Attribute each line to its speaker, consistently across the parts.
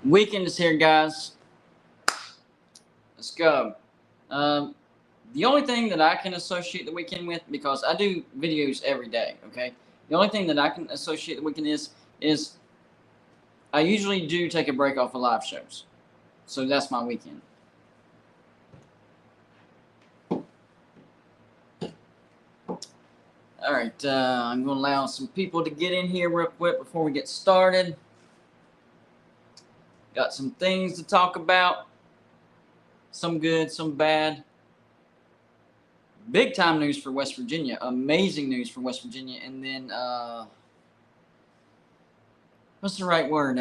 Speaker 1: Weekend is here, guys. Let's go. The only thing that I can associate the weekend with, because I do videos every day, okay? The only thing that I can associate the weekend is I usually do take a break off of live shows. So that's my weekend. All right, I'm going to allow some people to get in here real quick before we get started. Got some things to talk about. Some good, some bad. Big time news for West Virginia. Amazing news for West Virginia. And then, what's the right word?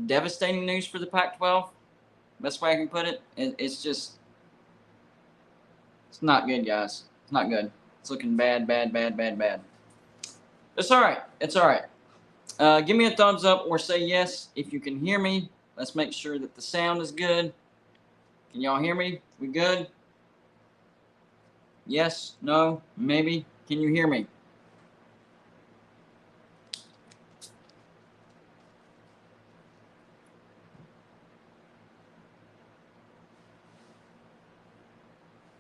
Speaker 1: Devastating news for the Pac-12. Best way I can put it. It's not good, guys. It's not good. It's looking bad. It's all right. It's all right. Give me a thumbs up or say yes if you can hear me. Let's make sure that the sound is good. Can y'all hear me? We good? Yes? No? Maybe? Can you hear me?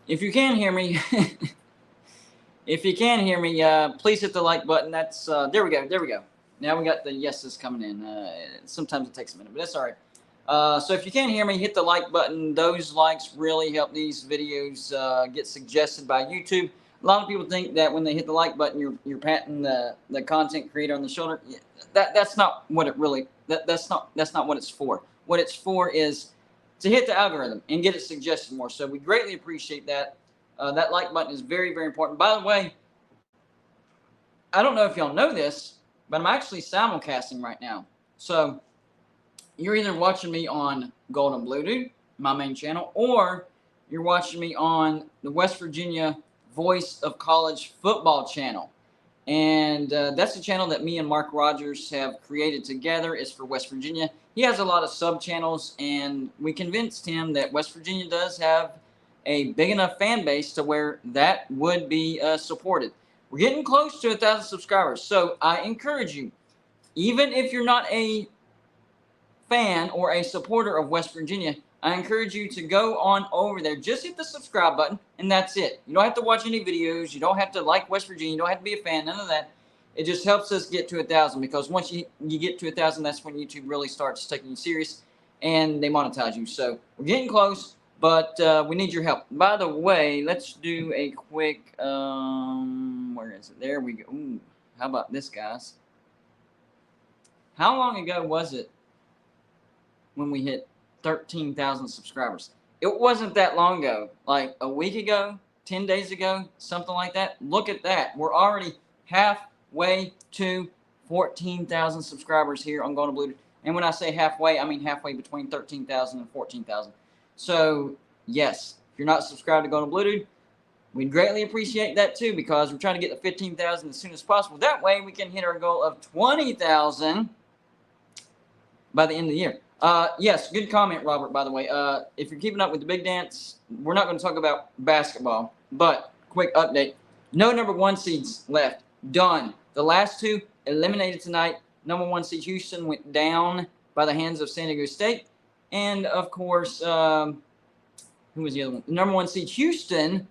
Speaker 1: If you can hear me, please hit the like button. That's there we go. Now we got the yeses coming in. Sometimes it takes a minute, but that's all right. So if you can't hear me, hit the like button. Those likes really help these videos get suggested by YouTube. A lot of people think that when they hit the like button, you're patting the content creator on the shoulder. That's not what it really. That's not what it's for. What it's for is to hit the algorithm and get it suggested more. So we greatly appreciate that. That like button is very, very important. By the way, I don't know if y'all know this, but I'm actually simulcasting right now. So you're either watching me on Golden Blue Dude, my main channel, or you're watching me on the West Virginia Voice of College Football channel. And that's the channel that me and Mark Rogers have created together. It's for West Virginia. He has a lot of sub-channels, and we convinced him that West Virginia does have a big enough fan base to where that would be supported. We're getting close to 1,000 subscribers, so I encourage you, even if you're not a fan or a supporter of West Virginia, I encourage you to go on over there. Just hit the subscribe button, and that's it. You don't have to watch any videos. You don't have to like West Virginia. You don't have to be a fan. None of that. It just helps us get to 1,000, because once you get to 1,000, that's when YouTube really starts taking you serious, and they monetize you. So we're getting close, but we need your help. By the way, let's do a quick, where is it? There we go. Ooh, how about this, guys? How long ago was it when we hit 13,000 subscribers? It wasn't that long ago, like a week ago, 10 days ago, something like that. Look at that. We're already halfway to 14,000 subscribers here on Golden Blue. And when I say halfway, I mean halfway between 13,000 and 14,000. So, yes, if you're not subscribed to Golden Blue Dude, we'd greatly appreciate that too, because we're trying to get to 15,000 as soon as possible. That way we can hit our goal of 20,000 by the end of the year. Yes, good comment, Robert, by the way. If you're keeping up with the big dance, we're not going to talk about basketball, but quick update. No number 1 seeds left. Done. The last 2 eliminated tonight. Number 1 seed Houston went down by the hands of San Diego State. And, of course, who was the other one? Number 1 seed Houston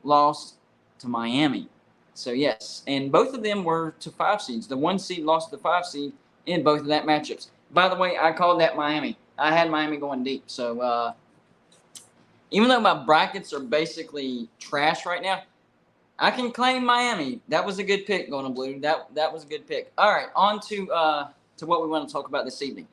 Speaker 1: lost to Miami. So, yes, and both of them were to 5 seeds. The 1 seed lost to the 5 seed in both of that matchups. By the way, I called that Miami. I had Miami going deep. So, even though my brackets are basically trash right now, I can claim Miami. That was a good pick, Golden Blue. That was a good pick. All right, on to what we want to talk about this evening.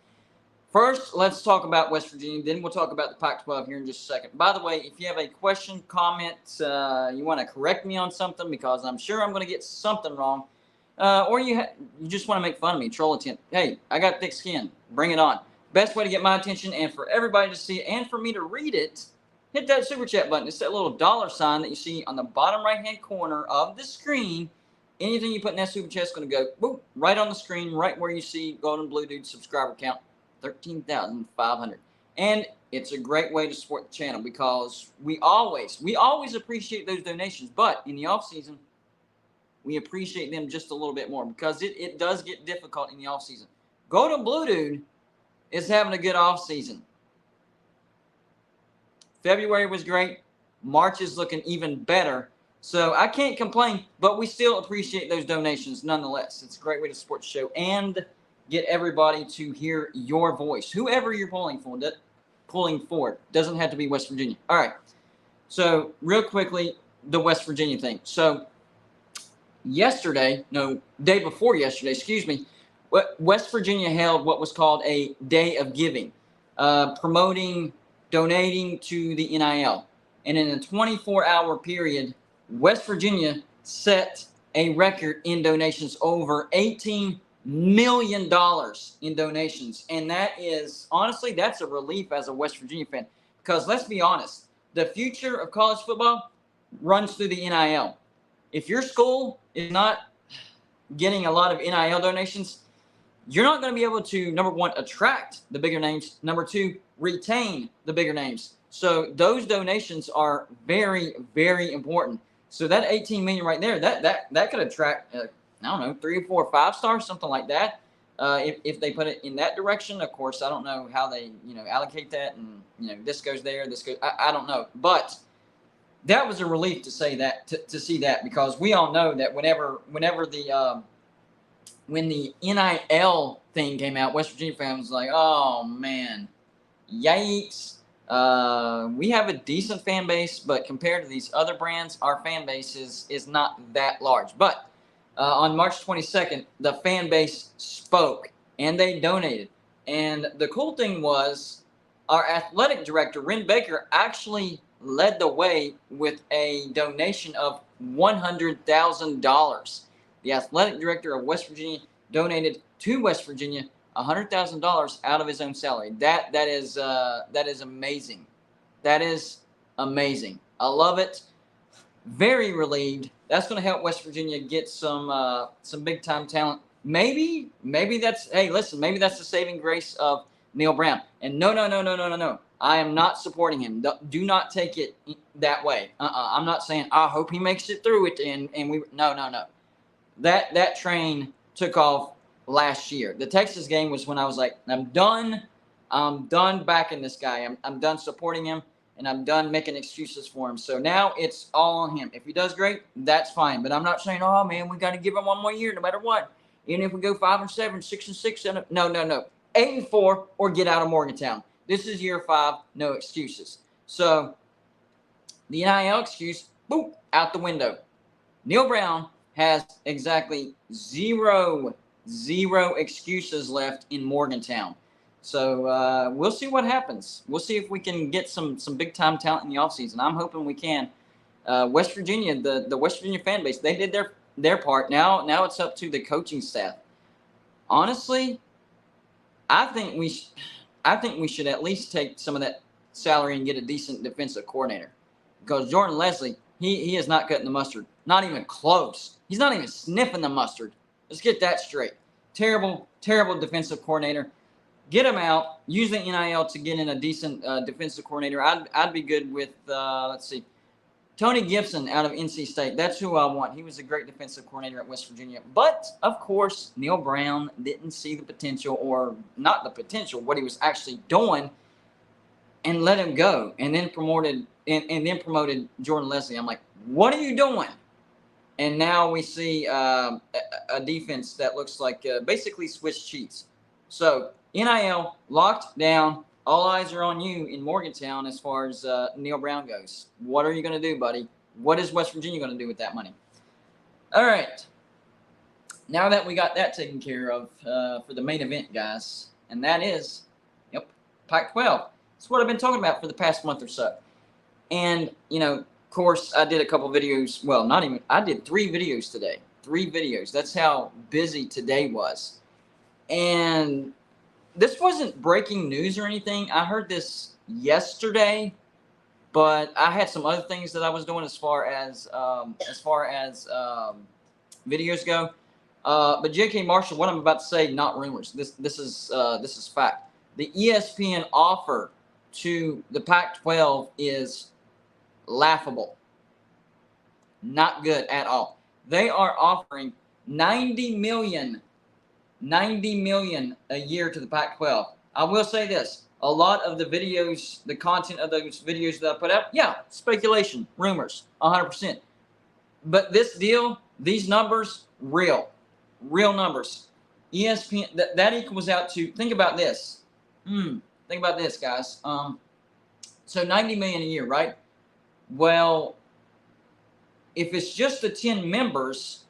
Speaker 1: First, let's talk about West Virginia. Then we'll talk about the Pac-12 here in just a second. By the way, if you have a question, comment, you want to correct me on something, because I'm sure I'm going to get something wrong, or you just want to make fun of me, troll attempt. Hey, I got thick skin. Bring it on. Best way to get my attention and for everybody to see it and for me to read it, hit that super chat button. It's that little $sign that you see on the bottom right-hand corner of the screen. Anything you put in that super chat is going to go boop, right on the screen, right where you see Golden Blue Dude subscriber count, 13,500. And it's a great way to support the channel, because we always appreciate those donations. But in the off season, we appreciate them just a little bit more, because it does get difficult in the off season. Golden Blue Dude is having a good off season. February was great. March is looking even better. So I can't complain, but we still appreciate those donations nonetheless. It's a great way to support the show and get everybody to hear your voice. Whoever you're pulling for doesn't have to be West Virginia. All right. So real quickly, the West Virginia thing. So day before yesterday, West Virginia held what was called a Day of Giving, donating to the NIL. And in a 24-hour period, West Virginia set a record in donations, over $18 million in donations. And that is, honestly, that's a relief as a West Virginia fan. Because let's be honest, the future of college football runs through the NIL. If your school is not getting a lot of NIL donations, you're not going to be able to, number one, attract the bigger names. Number two, retain the bigger names. So those donations are very, very important. So that 18 million right there, that could attract, I don't know, 3 or 4 or 5 stars, something like that. If they put it in that direction. Of course, I don't know how they, allocate that, and this goes there, this goes. I don't know, but that was a relief to say that, to see that, because we all know that when the NIL thing came out, West Virginia fans was like, oh man, yikes. We have a decent fan base, but compared to these other brands, our fan base is not that large. But on March 22nd, the fan base spoke and they donated. And the cool thing was, our athletic director, Ren Baker, actually led the way with a donation of $100,000. The athletic director of West Virginia donated to West Virginia $100,000 out of his own salary. That is amazing. That is amazing. I love it. Very relieved. That's going to help West Virginia get some big time talent. Maybe that's, hey, listen, maybe that's the saving grace of Neil Brown. And no. I am not supporting him. Do not take it that way. I'm not saying I hope he makes it through it. And we no. That train took off last year. The Texas game was when I was like, I'm done backing this guy. I'm done supporting him, and I'm done making excuses for him. So now it's all on him. If he does great, that's fine. But I'm not saying, oh man, we got to give him one more year no matter what. Even if we go 5-7, 6-6, 7, no. 8-4 or get out of Morgantown. This is year 5, no excuses. So the NIL excuse, boop, out the window. Neil Brown has exactly zero excuses left in Morgantown. So we'll see what happens. We'll see if we can get some big time talent in the offseason. I'm hoping we can. West Virginia, the West Virginia fan base, they did their part. Now it's up to the coaching staff. Honestly, I think we should at least take some of that salary and get a decent defensive coordinator, because Jordan Leslie, he is not cutting the mustard. Not even close. He's not even sniffing the mustard. Let's get that straight. Terrible defensive coordinator. Get him out. Use the NIL to get in a decent defensive coordinator. I'd be good with, let's see, Tony Gibson out of NC State. That's who I want. He was a great defensive coordinator at West Virginia. But, of course, Neil Brown didn't see the potential, or not the potential, what he was actually doing, and let him go. And then promoted Jordan Leslie. I'm like, what are you doing? And now we see a defense that looks like basically Swiss cheese. So, NIL locked down. All eyes are on you in Morgantown as far as Neil Brown goes. What are you going to do, buddy? What is West Virginia going to do with that money? All right. Now that we got that taken care of for the main event, guys, and that is, Pac-12. That's what I've been talking about for the past month or so. And, of course, I did a couple videos. Well, I did 3 videos today. 3 videos. That's how busy today was. And this wasn't breaking news or anything. I heard this yesterday, but I had some other things that I was doing as far as videos go. But J.K. Marshall, what I'm about to say, not rumors. This is fact. The ESPN offer to the Pac-12 is laughable. Not good at all. They are offering $90 million a year to the Pac-12. I will say this. A lot of the videos, the content of those videos that I put out, yeah, speculation, rumors, 100%. But this deal, these numbers, real numbers. ESPN, that equals out to, think about this. Think about this, guys. So 90 million a year, right? Well, if it's just the 10 members,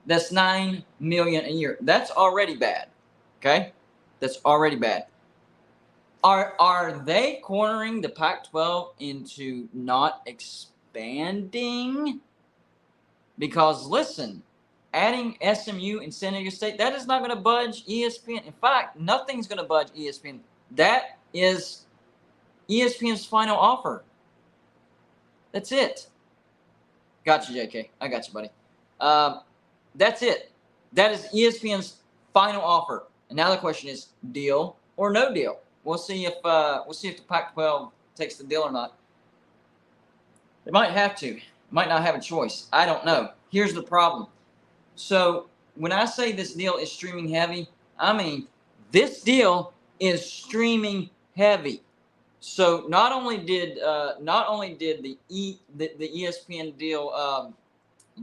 Speaker 1: that's 9 million a year. That's already bad. Okay? That's already bad. Are they cornering the Pac-12 into not expanding? Because listen, adding SMU and San Diego State, that is not going to budge ESPN. In fact, nothing's going to budge ESPN. That is ESPN's final offer. That's it. Got you, JK. I got you, buddy. That's it. That is ESPN's final offer. And now the question is, deal or no deal? We'll see if the Pac-12 takes the deal or not. They might have to. Might not have a choice. I don't know. Here's the problem. So when I say this deal is streaming heavy, I mean this deal is streaming heavy. So not only did the ESPN deal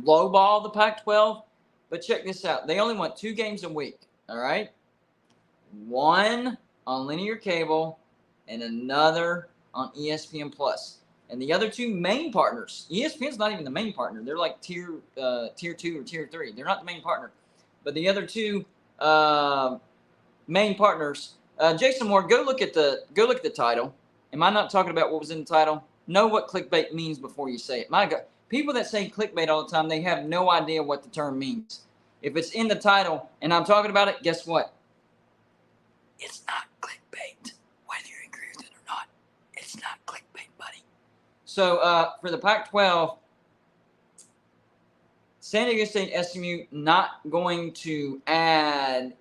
Speaker 1: lowball the Pac-12, but check this out. They only want 2 games a week. All right, one on linear cable and another on ESPN Plus. And the other 2 main partners, ESPN's not even the main partner. They're like tier 2 or tier 3. They're not the main partner. But the other 2 main partners, Jason Moore, go look at the title. Am I not talking about what was in the title? Know what clickbait means before you say it. My God, people that say clickbait all the time, they have no idea what the term means. If it's in the title and I'm talking about it, guess what? It's not clickbait. Whether you agree with it or not, it's not clickbait, buddy. So for the Pac-12, San Diego State, SMU not going to add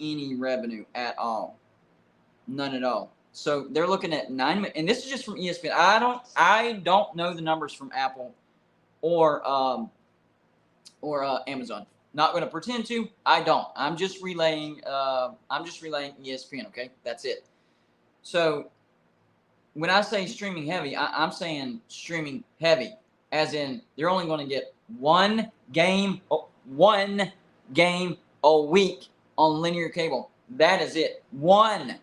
Speaker 1: any revenue at all. None at all. So they're looking at 9, and this is just from ESPN. I don't know the numbers from Apple or Amazon. Not going to pretend to. I don't. I'm just relaying ESPN. Okay, that's it. So when I say streaming heavy, I'm saying streaming heavy, as in they're only going to get one game a week on linear cable. That is it. One.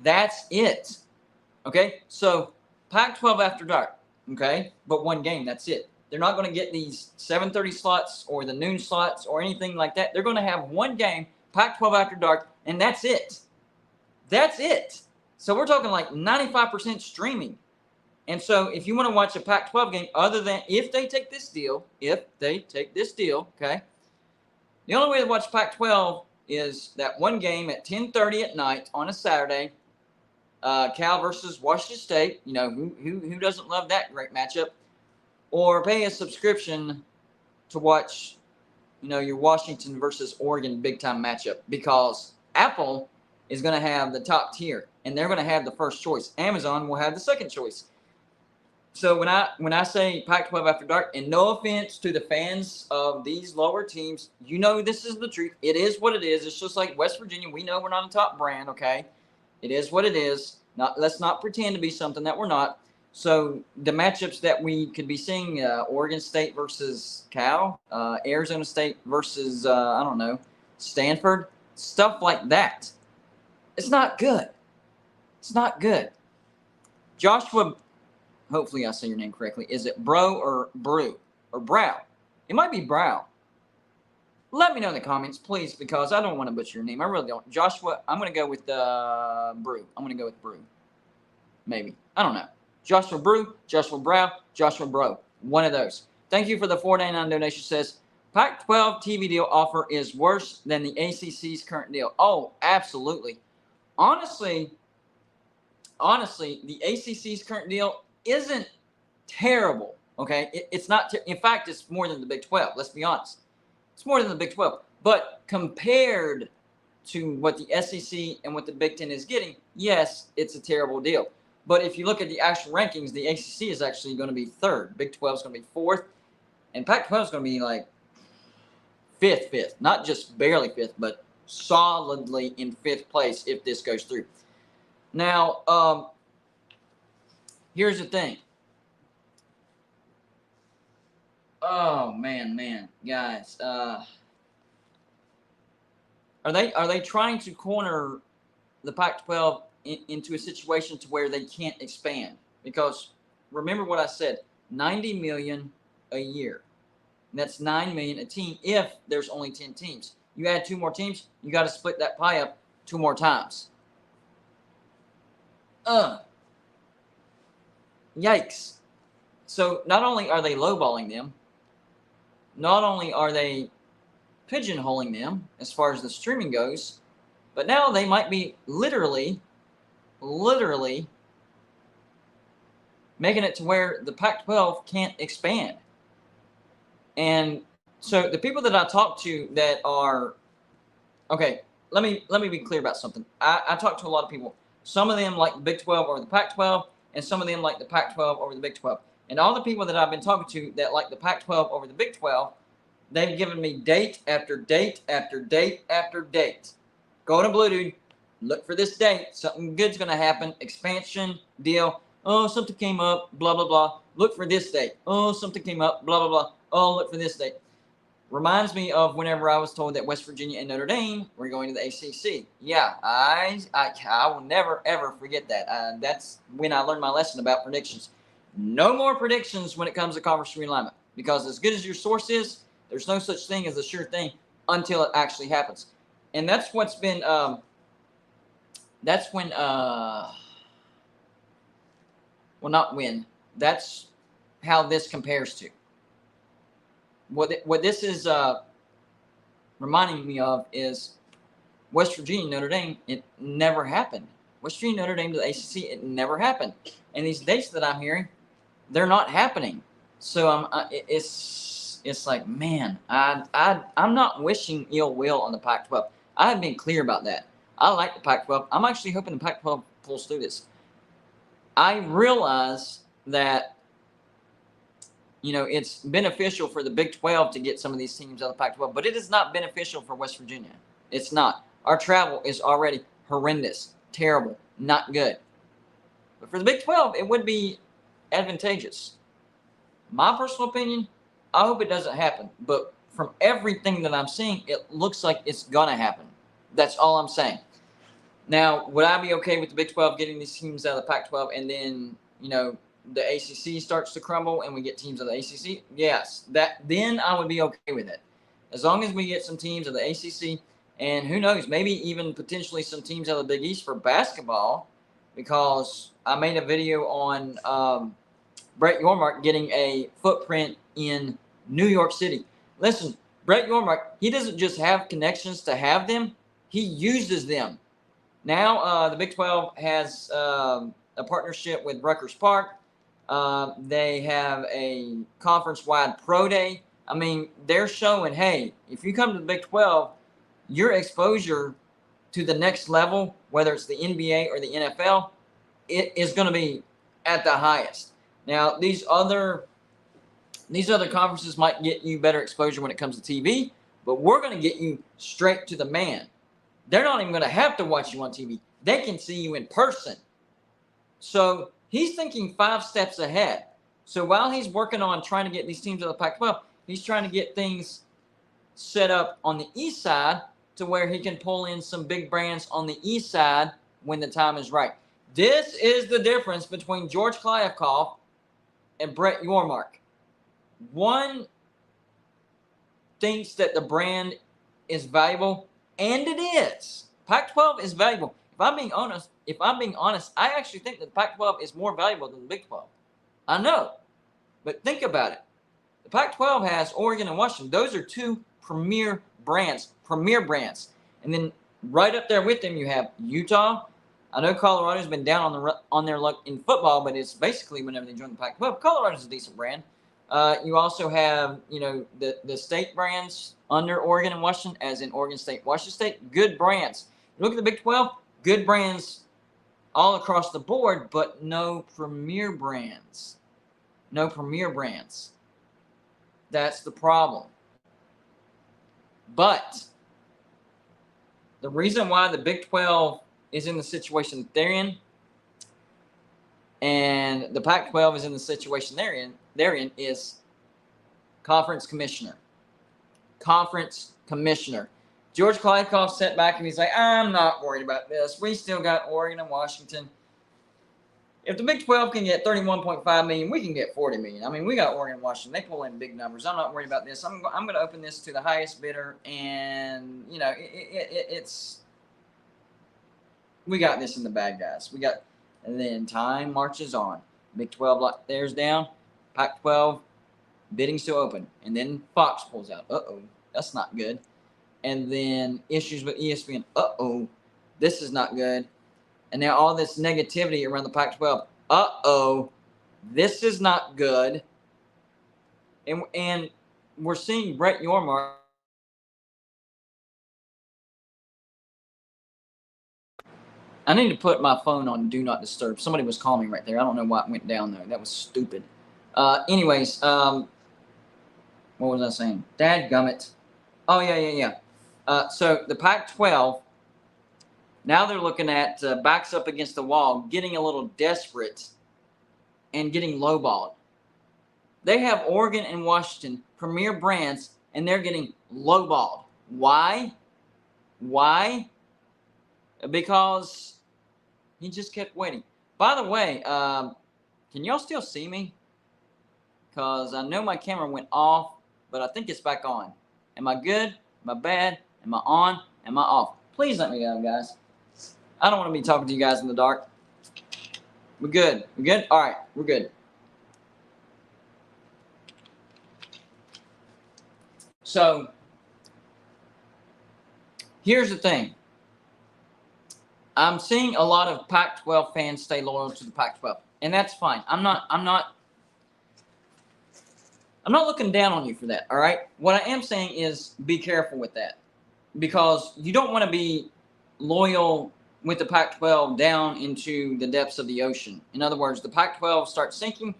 Speaker 1: That's it. Okay, so Pac-12 after dark. Okay, but one game. That's it. They're not going to get these 7:30 slots or the noon slots or anything like that. They're going to have one game, Pac-12 after dark, and that's it. That's it. So we're talking like 95% streaming. And so if you want to watch a Pac-12 game, other than if they take this deal, okay, the only way to watch Pac-12 is that one game at 10:30 at night on a Saturday, Cal versus Washington State. You know, who doesn't love that great matchup? Or pay a subscription to watch, your Washington versus Oregon big-time matchup, because Apple is going to have the top tier, and they're going to have the first choice. Amazon will have the second choice. So when I say Pac-12 after dark, and no offense to the fans of these lower teams, this is the truth. It is what it is. It's just like West Virginia. We know we're not a top brand, okay? It is what it is. Let's not pretend to be something that we're not. So the matchups that we could be seeing, Oregon State versus Cal, Arizona State versus, Stanford, stuff like that. It's not good. It's not good. Joshua, hopefully I say your name correctly. Is it Bro or Brew or Brow? It might be Brow. Let me know in the comments, please, because I don't want to butcher your name. I really don't. Joshua, I'm going to go with Brew. I'm going to go with Brew. Maybe. I don't know. Joshua Brew, Joshua Brow, Joshua Bro. One of those. Thank you for the $4.99 donation. Says, Pac-12 TV deal offer is worse than the ACC's current deal. Oh, absolutely. Honestly, the ACC's current deal isn't terrible, okay? It's not. In fact, it's more than the Big 12. Let's be honest. It's more than the Big 12. But compared to what the SEC and what the Big 10 is getting, yes, it's a terrible deal. But if you look at the actual rankings, the ACC is actually going to be 3rd. Big 12 is going to be 4th. And Pac-12 is going to be like 5th. Not just barely 5th, but solidly in 5th place if this goes through. Now, here's the thing. Oh man, guys, are they trying to corner the Pac-12 into a situation to where they can't expand? Because remember what I said, $90 million a year. And that's $9 million a team if there's only 10 teams. You add 2 more teams, you got to split that pie up 2 more times. Yikes. So not only are they lowballing them, not only are they pigeonholing them as far as the streaming goes, but now they might be literally making it to where the Pac-12 can't expand. And so the people that I talk to that are, okay, let me be clear about something. I talk to a lot of people. Some of them like the Big 12 over the Pac-12, and some of them like the Pac-12 over the Big 12. And all the people that I've been talking to that like the Pac-12 over the Big 12, they've given me date after date after date after date. Go to Blue Dude, look for this date. Something good's going to happen. Expansion, deal. Oh, something came up, blah, blah, blah. Look for this date. Oh, something came up, blah, blah, blah. Oh, look for this date. Reminds me of whenever I was told that West Virginia and Notre Dame were going to the ACC. Yeah, I will never, ever forget that. That's when I learned my lesson about predictions. No more predictions when it comes to conference realignment, because as good as your source is, there's no such thing as a sure thing until it actually happens. And that's what's been, that's when, well, not when, that's how this compares to. What this is reminding me of is West Virginia, Notre Dame. It never happened. West Virginia, Notre Dame to the ACC. It never happened. And these dates that I'm hearing, they're not happening. So it's like, man, I'm not wishing ill will on the Pac-12. I've been clear about that. I like the Pac-12. I'm actually hoping the Pac-12 pulls through this. I realize that, you know, it's beneficial for the Big 12 to get some of these teams out of the Pac-12, but it is not beneficial for West Virginia. It's not. Our travel is already horrendous, terrible, not good. But for the Big 12, it would be advantageous. My personal opinion, I hope it doesn't happen. But from everything that I'm seeing, it looks like it's going to happen. That's all I'm saying. Now, would I be okay with the Big 12 getting these teams out of the Pac-12 and then, you know, the ACC starts to crumble and we get teams of the ACC? Yes. Then I would be okay with it. As long as we get some teams of the ACC and who knows, maybe even potentially some teams out of the Big East for basketball, because I made a video on Brett Yormark getting a footprint in New York City. Listen, Brett Yormark, he doesn't just have connections to have them. He uses them. Now the Big 12 has a partnership with Rutgers Park. They have a conference-wide pro day. I mean, they're showing, hey, if you come to the Big 12, your exposure to the next level, whether it's the NBA or the NFL, it is going to be at the highest. Now, these other conferences might get you better exposure when it comes to TV, but we're going to get you straight to the man. They're not even going to have to watch you on TV. They can see you in person. So he's thinking 5 steps ahead. So while he's working on trying to get these teams to the Pac-12, he's trying to get things set up on the east side to where he can pull in some big brands on the east side when the time is right. This is the difference between George Kliavkoff and Brett Yormark. One thinks that the brand is valuable, and it is. Pac-12 is valuable. If I'm being honest, I actually think that the Pac-12 is more valuable than the Big 12. I know, but think about it. The Pac-12 has Oregon and Washington. Those are 2 premier brands. And then right up there with them, you have Utah. I know Colorado's been down on their luck in football, but it's basically whenever they join the Pac-12. Colorado's a decent brand. You also have, you know, the state brands under Oregon and Washington, as in Oregon State, Washington State, good brands. You look at the Big 12, good brands all across the board, but no premier brands. No premier brands. That's the problem. But The reason why the Big 12 is in the situation that they're in, and the Pac-12 is in the situation they're in is conference commissioner. Conference commissioner. George Kliavkoff sat back and he's like, I'm not worried about this. We still got Oregon and Washington. If the Big 12 can get 31.5 million, we can get 40 million. I mean, we got Oregon and Washington. They pull in big numbers. I'm not worried about this. I'm going to open this to the highest bidder, and you know, we got this in the bag, guys. And then time marches on. Big 12 lock theirs down. Pac-12 bidding still open, and then Fox pulls out. That's not good. And then issues with ESPN. This is not good. And now all this negativity around the Pac-12. This is not good. And we're seeing Brett Yormark. I need to put my phone on Do Not Disturb. Somebody was calling me right there. I don't know why it went down there. That was stupid. Anyways, what was I saying? Dadgummit. Oh, yeah. So the Pac-12, now they're looking at backs up against the wall, getting a little desperate and getting lowballed. They have Oregon and Washington, premier brands, and they're getting lowballed. Why? Because he just kept waiting. By the way, can y'all still see me? Because I know my camera went off, but I think it's back on. Am I good? Am I bad? Am I on? Am I off? Please let me know, guys. I don't want to be talking to you guys in the dark. We're good. We're good? All right, we're good. So, here's the thing. I'm seeing a lot of Pac-12 fans stay loyal to the Pac-12, and that's fine. I'm not looking down on you for that, all right? What I am saying is be careful with that, because you don't want to be loyal with the Pac-12 down into the depths of the ocean. In other words, the Pac-12 starts sinking,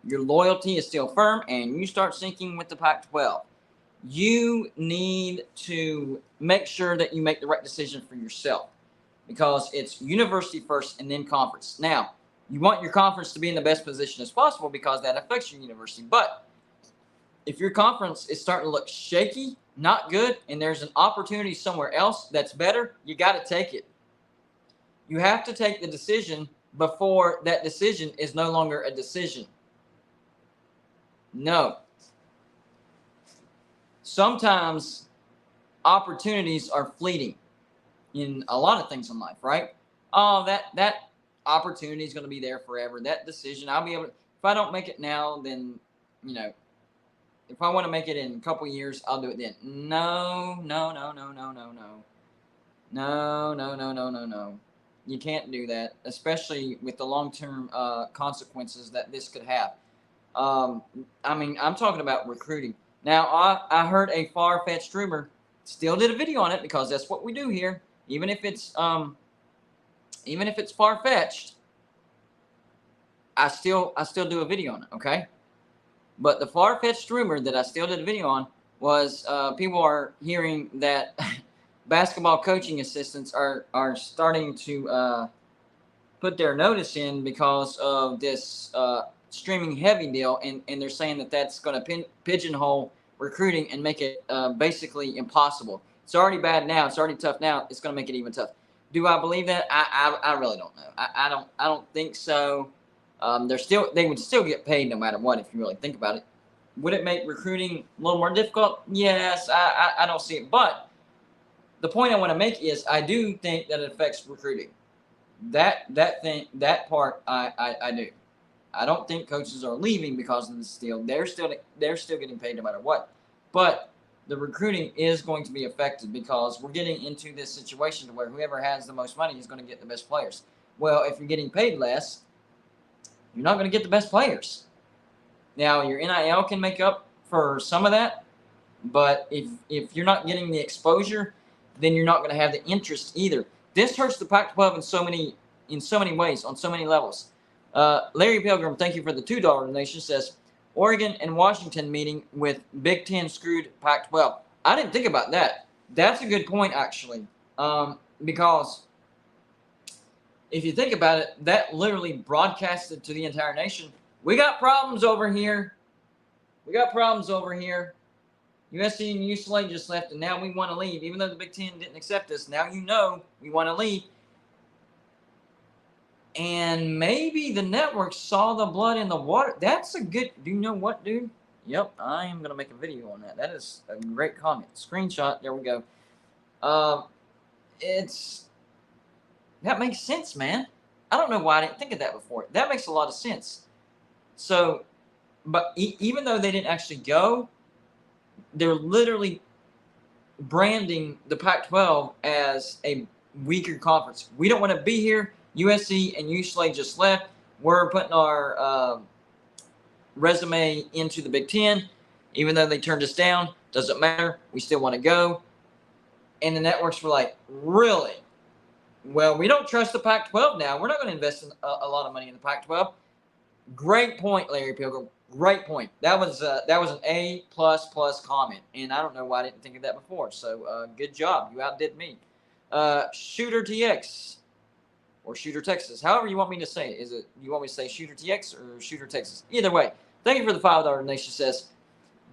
Speaker 1: your loyalty is still firm, and you start sinking with the Pac-12. You need to make sure that you make the right decision for yourself, because it's university first and then conference. Now, you want your conference to be in the best position as possible because that affects your university. But if your conference is starting to look shaky, not good, and there's an opportunity somewhere else that's better, you got to take it. You have to take the decision before that decision is no longer a decision. No. Sometimes opportunities are fleeting in a lot of things in life, right? Oh, that opportunity is going to be there forever. That decision, I'll be able to, if I don't make it now, then, you know, if I want to make it in a couple years, I'll do it then. No. You can't do that, especially with the long-term consequences that this could have. I mean, I'm talking about recruiting. Now, I heard a far-fetched rumor. Still did a video on it because that's what we do here. Even if it's far-fetched, I still do a video on it. Okay. But the far-fetched rumor that I still did a video on was people are hearing that basketball coaching assistants are starting to put their notice in because of this streaming heavy deal, and they're saying that that's going to pigeonhole recruiting and make it basically impossible. It's already bad now. It's already tough now. It's going to make it even tough. Do I believe that? I really don't know. I don't think so. They would still get paid no matter what if you really think about it. Would it make recruiting a little more difficult? Yes, I don't see it. But the point I want to make is I do think that it affects recruiting. That part I do. I don't think coaches are leaving because of this deal. They're still getting paid no matter what. But the recruiting is going to be affected because we're getting into this situation to where whoever has the most money is going to get the best players. Well, if you're getting paid less, you're not going to get the best players. Now, your NIL can make up for some of that, but if you're not getting the exposure, then you're not going to have the interest either. This hurts the Pac-12 in so many ways, on so many levels. Larry Pilgrim, thank you for the $2 donation, says, Oregon and Washington meeting with Big Ten screwed Pac-12. I didn't think about that. That's a good point, actually. Because if you think about it, that literally broadcasted to the entire nation. We got problems over here. We got problems over here. USC and UCLA just left, and now we want to leave. Even though the Big Ten didn't accept us, now you know we want to leave. And maybe the network saw the blood in the water. That's a good. Do you know what, dude? Yep, I am gonna make a video on that. That is a great comment. Screenshot. There we go. That makes sense, man. I don't know why I didn't think of that before. That makes a lot of sense. So, but even though they didn't actually go, they're literally branding the Pac-12 as a weaker conference. We don't want to be here. USC and UCLA just left. We're putting our resume into the Big Ten, even though they turned us down. Doesn't matter. We still want to go. And the networks were like, really? Well, we don't trust the Pac-12 now. We're not going to invest in a lot of money in the Pac-12. Great point, Larry Pilgrim. Great point. That was an A++ comment, and I don't know why I didn't think of that before. So good job. You outdid me. Shooter TX or Shooter Texas, however you want me to say it. Is it you want me to say Shooter TX or Shooter Texas? Either way. Thank you for the $5 donation. Says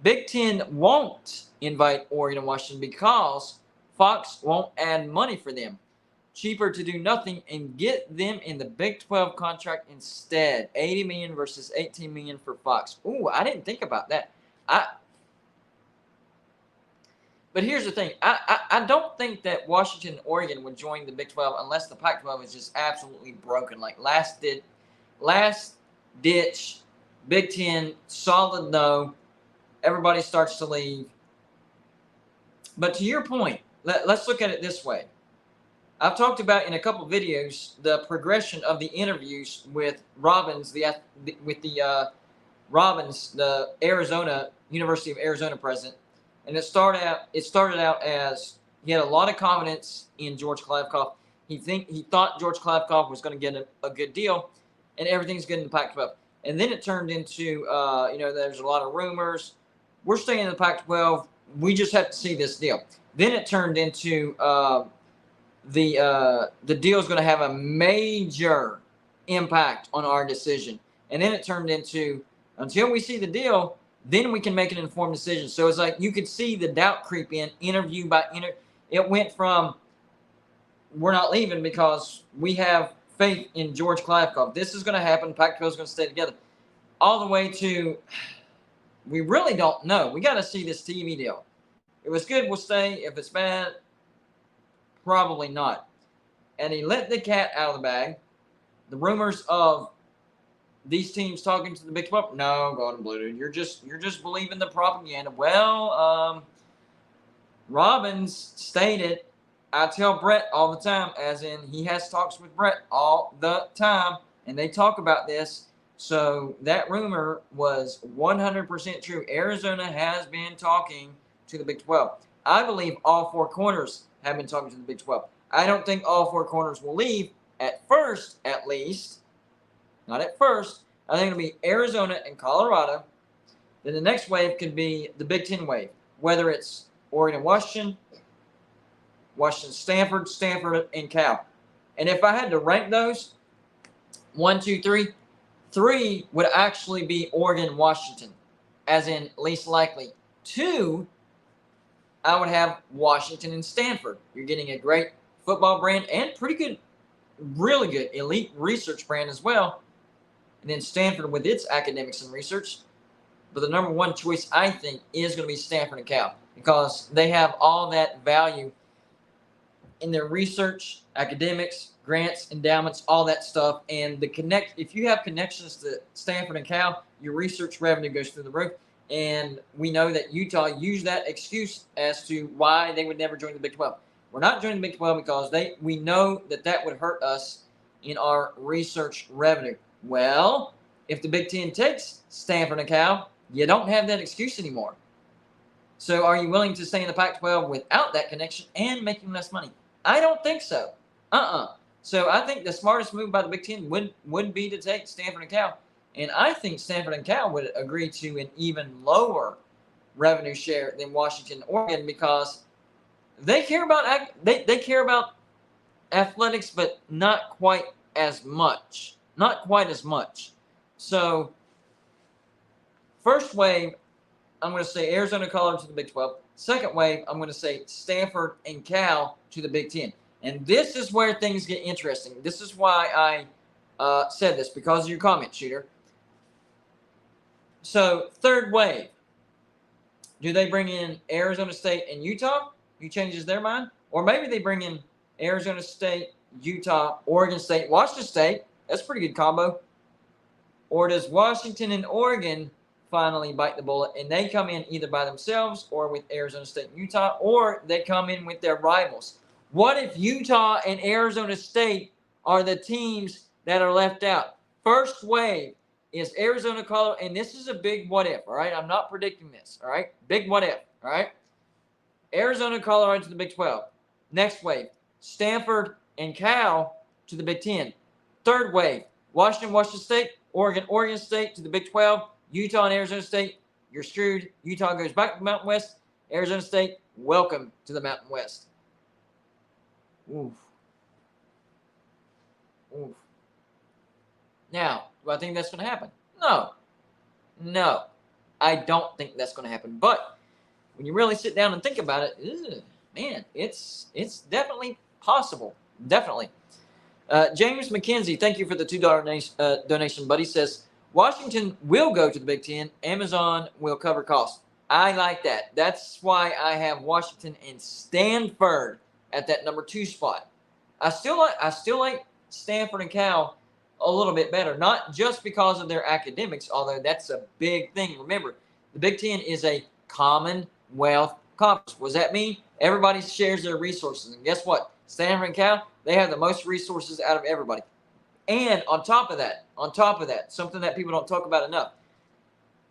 Speaker 1: Big Ten won't invite Oregon and Washington because Fox won't add money for them. Cheaper to do nothing and get them in the Big 12 contract instead. $80 million versus $18 million for Fox. Ooh, I didn't think about that. But here's the thing. I don't think that Washington and Oregon would join the Big 12 unless the Pac-12 is just absolutely broken. Like last ditch, Big 10, solid no. Everybody starts to leave. But to your point, let's look at it this way. I've talked about in a couple of videos the progression of the interviews with Robbins, the Arizona University of Arizona president, and it started out as he had a lot of confidence in George Kliavkoff. He thought George Kliavkoff was going to get a good deal, and everything's good in the Pac-12. And then it turned into there's a lot of rumors. We're staying in the Pac-12. We just have to see this deal. Then it turned into the deal is going to have a major impact on our decision. And then it turned into, until we see the deal, then we can make an informed decision. So it's like you could see the doubt creep in interview by interview. It went from we're not leaving because we have faith in George Kliavkoff. This is going to happen. Pac-12 is going to stay together. All the way to we really don't know. We got to see this TV deal. If it's good, we'll stay. If it's bad, probably not. And he let the cat out of the bag. The rumors of these teams talking to the Big 12, no, Golden Blue, dude. You're just believing the propaganda. Well, Robbins stated, I tell Brett all the time, as in he has talks with Brett all the time, and they talk about this. So that rumor was 100% true. Arizona has been talking to the Big 12. I believe all four corners have been talking to the Big 12. I don't think all four corners will leave at first, at least. Not at first. I think it'll be Arizona and Colorado. Then the next wave could be the Big 10 wave, whether it's Oregon and Washington, Stanford, and Cal. And if I had to rank those, 1, 2, 3, 3 would actually be Oregon and Washington, as in least likely. 2, I would have Washington and Stanford. You're getting a great football brand and pretty good, really good elite research brand as well. And then Stanford with its academics and research. But the number one choice, I think, is going to be Stanford and Cal because they have all that value in their research, academics, grants, endowments, all that stuff. And if you have connections to Stanford and Cal, your research revenue goes through the roof. And we know that Utah used that excuse as to why they would never join the Big 12. We're not joining the Big 12 because we know that would hurt us in our research revenue. Well, if the Big 10 takes Stanford and Cal, you don't have that excuse anymore. So are you willing to stay in the Pac-12 without that connection and making less money? I don't think so. So I think the smartest move by the Big 10 would be to take Stanford and Cal. And I think Stanford and Cal would agree to an even lower revenue share than Washington and Oregon because they care about athletics, but not quite as much. Not quite as much. So, first wave, I'm going to say Arizona, Colorado to the Big 12. Second wave, I'm going to say Stanford and Cal to the Big 10. And this is where things get interesting. This is why I said this, because of your comment, Shooter. So, third wave, do they bring in Arizona State and Utah? Who changes their mind? Or maybe they bring in Arizona State, Utah, Oregon State, Washington State. That's a pretty good combo. Or does Washington and Oregon finally bite the bullet and they come in either by themselves or with Arizona State and Utah, or they come in with their rivals? What if Utah and Arizona State are the teams that are left out? First wave is Arizona, Colorado, and this is a big what if, all right? I'm not predicting this, all right? Big what if, all right? Arizona, Colorado to the Big 12. Next wave, Stanford and Cal to the Big 10. Third wave, Washington State, Oregon State to the Big 12. Utah and Arizona State, you're screwed. Utah goes back to the Mountain West. Arizona State, welcome to the Mountain West. Oof. Oof. Now, do I think that's going to happen? No. I don't think that's going to happen. But when you really sit down and think about it, man, it's definitely possible. Definitely. James McKenzie, thank you for the $2 donation, buddy. Says, Washington will go to the Big Ten. Amazon will cover costs. I like that. That's why I have Washington and Stanford at that number 2 spot. I still like Stanford and Cal a little bit better, not just because of their academics, although that's a big thing. Remember, the Big Ten is a Commonwealth conference. What does that mean? Everybody shares their resources. And guess what? Stanford and Cal, they have the most resources out of everybody. And on top of that, something that people don't talk about enough,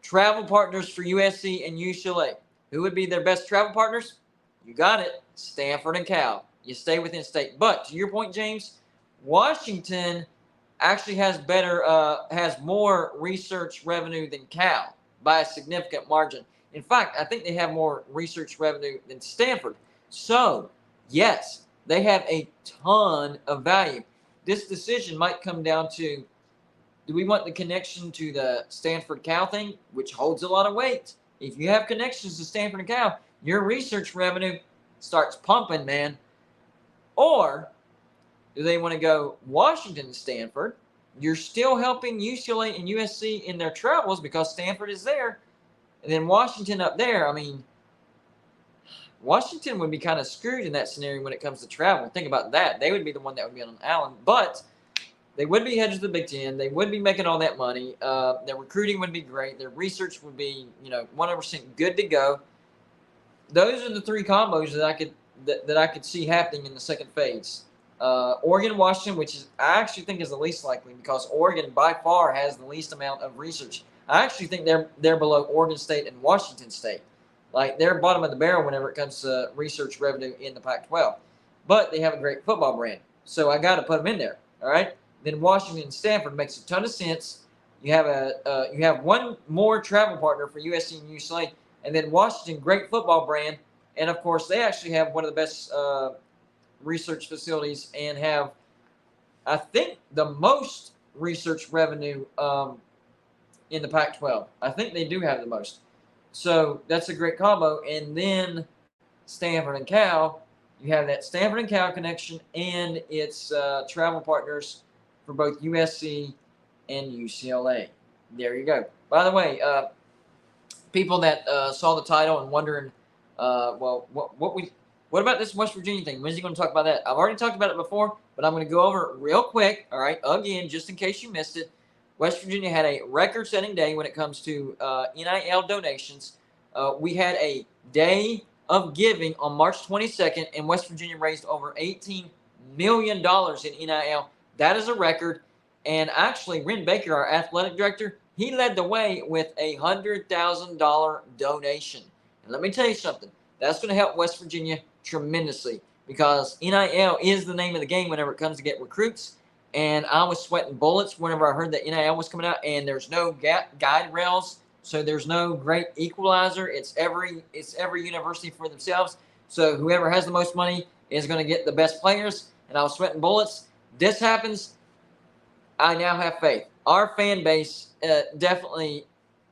Speaker 1: travel partners for USC and UCLA. Who would be their best travel partners? You got it, Stanford and Cal. You stay within state. But to your point, James, Washington actually has more research revenue than Cal by a significant margin. In fact, I think they have more research revenue than Stanford. So, yes, they have a ton of value. This decision might come down to, do we want the connection to the Stanford-Cal thing, which holds a lot of weight? If you have connections to Stanford and Cal, your research revenue starts pumping, man. Or do they want to go Washington and Stanford? You're still helping UCLA and USC in their travels because Stanford is there. And then Washington up there, I mean, Washington would be kind of screwed in that scenario when it comes to travel. Think about that. They would be the one that would be on an island. But they would be headed to the Big Ten. They would be making all that money. Their recruiting would be great. Their research would be, 100% good to go. Those are the 3 combos that I could see happening in the second phase. Oregon, Washington, which is I actually think is the least likely because Oregon by far has the least amount of research. I actually think they're below Oregon State and Washington State. Like, they're bottom of the barrel whenever it comes to research revenue in the Pac-12. But they have a great football brand. So I got to put them in there, all right? Then Washington and Stanford makes a ton of sense. You have one more travel partner for USC and UCLA. And then Washington, great football brand. And, of course, they actually have one of the best research facilities and have, I think, the most research revenue in the Pac-12. I think they do have the most. So that's a great combo. And then Stanford and Cal, you have that Stanford and Cal connection and its travel partners for both USC and UCLA. There you go. By the way, people that saw the title and wondering, what about this West Virginia thing? When's he going to talk about that? I've already talked about it before, but I'm going to go over it real quick, all right, again, just in case you missed it. West Virginia had a record-setting day when it comes to NIL donations. We had a day of giving on March 22nd, and West Virginia raised over $18 million in NIL. That is a record. And actually, Ren Baker, our athletic director, he led the way with a $100,000 donation. And let me tell you something. That's going to help West Virginia tremendously because NIL is the name of the game whenever it comes to get recruits. And I was sweating bullets whenever I heard that NIL was coming out, and there's no guide rails, so there's no great equalizer. It's every university for themselves. So whoever has the most money is going to get the best players. And I was sweating bullets. This happens. I now have faith. Our fan base definitely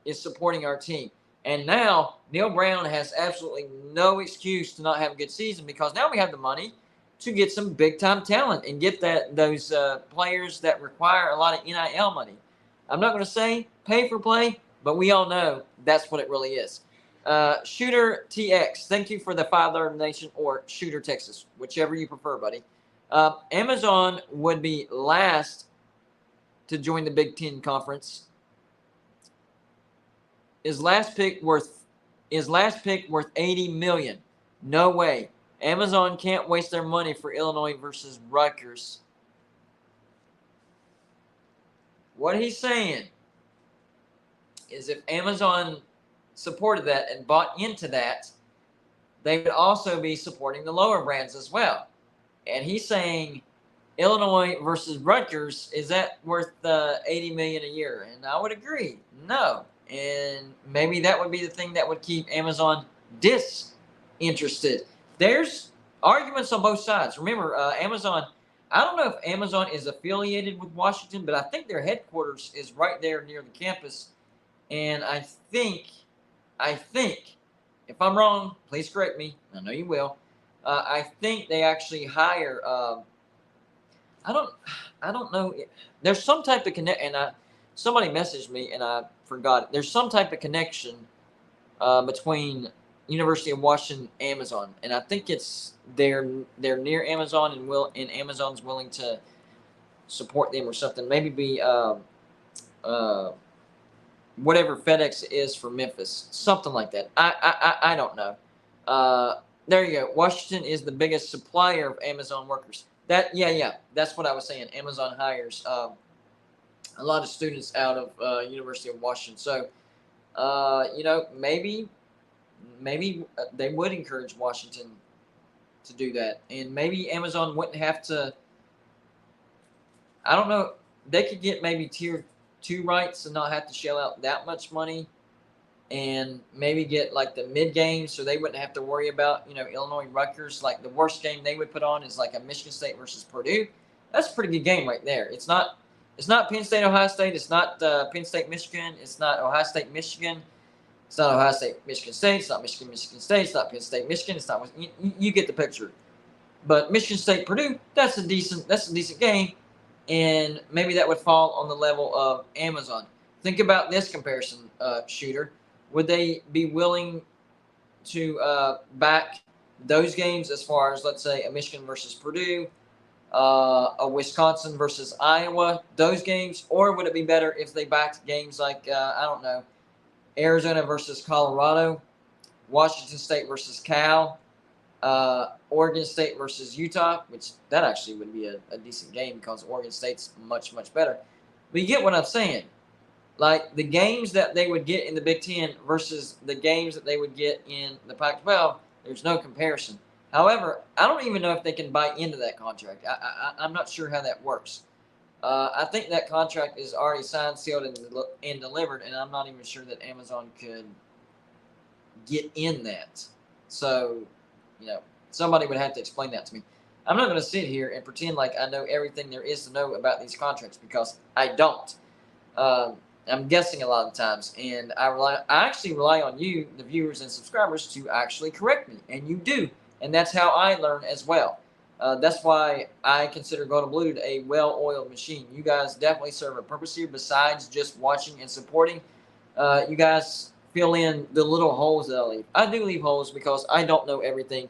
Speaker 1: is supporting our team. And now Neil Brown has absolutely no excuse to not have a good season, because now we have the money to get some big-time talent and get those players that require a lot of NIL money. I'm not going to say pay for play, but we all know that's what it really is. Shooter TX, thank you for the $5 donation, or Shooter Texas, whichever you prefer, buddy. Amazon would be last to join the Big Ten Conference. Is last pick worth $80 million? No way. Amazon can't waste their money for Illinois versus Rutgers. What he's saying is, if Amazon supported that and bought into that, they would also be supporting the lower brands as well. And he's saying Illinois versus Rutgers, is that worth $80 million a year? And I would agree, no. And maybe that would be the thing that would keep Amazon disinterested. There's arguments on both sides. Remember, Amazon, I don't know if Amazon is affiliated with Washington, but I think their headquarters is right there near the campus. And I think, if I'm wrong, please correct me. I know you will. I think they actually hire. I don't know. There's some type of connect, and somebody messaged me and I forgot. There's some type of connection between University of Washington and Amazon, and I think it's they're near Amazon, and Amazon's willing to support them or something. Maybe be whatever FedEx is for Memphis, something like that. I don't know. There you go. Washington is the biggest supplier of Amazon workers. That's what I was saying. Amazon hires a lot of students out of University of Washington. So, maybe they would encourage Washington to do that, and maybe Amazon wouldn't have to. I don't know. They could get maybe tier 2 rights and not have to shell out that much money, and maybe get like the mid game, so they wouldn't have to worry about Illinois Rutgers. Like the worst game they would put on is like a Michigan State versus Purdue. That's a pretty good game right there. It's not Penn State Ohio State. It's not Penn State Michigan. It's not Ohio State Michigan. It's not Ohio State Michigan State. It's not Michigan State. It's not Penn State Michigan. It's not. You get the picture. But Michigan State Purdue, that's a decent game, and maybe that would fall on the level of Amazon. Think about this comparison, Shooter. Would they be willing to back those games, as far as, let's say, a Michigan versus Purdue, a Wisconsin versus Iowa, those games? Or would it be better if they backed games like, I don't know, Arizona versus Colorado, Washington State versus Cal, Oregon State versus Utah, which that actually would be a decent game because Oregon State's much, much better. But you get what I'm saying. Like the games that they would get in the Big Ten versus the games that they would get in the Pac-12, there's no comparison. However, I don't even know if they can buy into that contract. I'm not sure how that works. I think that contract is already signed, sealed, and delivered, and I'm not even sure that Amazon could get in that. So, somebody would have to explain that to me. I'm not going to sit here and pretend like I know everything there is to know about these contracts, because I don't. I'm guessing a lot of times, and I actually rely on you, the viewers and subscribers, to actually correct me, and you do, and that's how I learn as well. That's why I consider Golden Blued a well-oiled machine. You guys definitely serve a purpose here besides just watching and supporting. You guys fill in the little holes that I leave. I do leave holes because I don't know everything,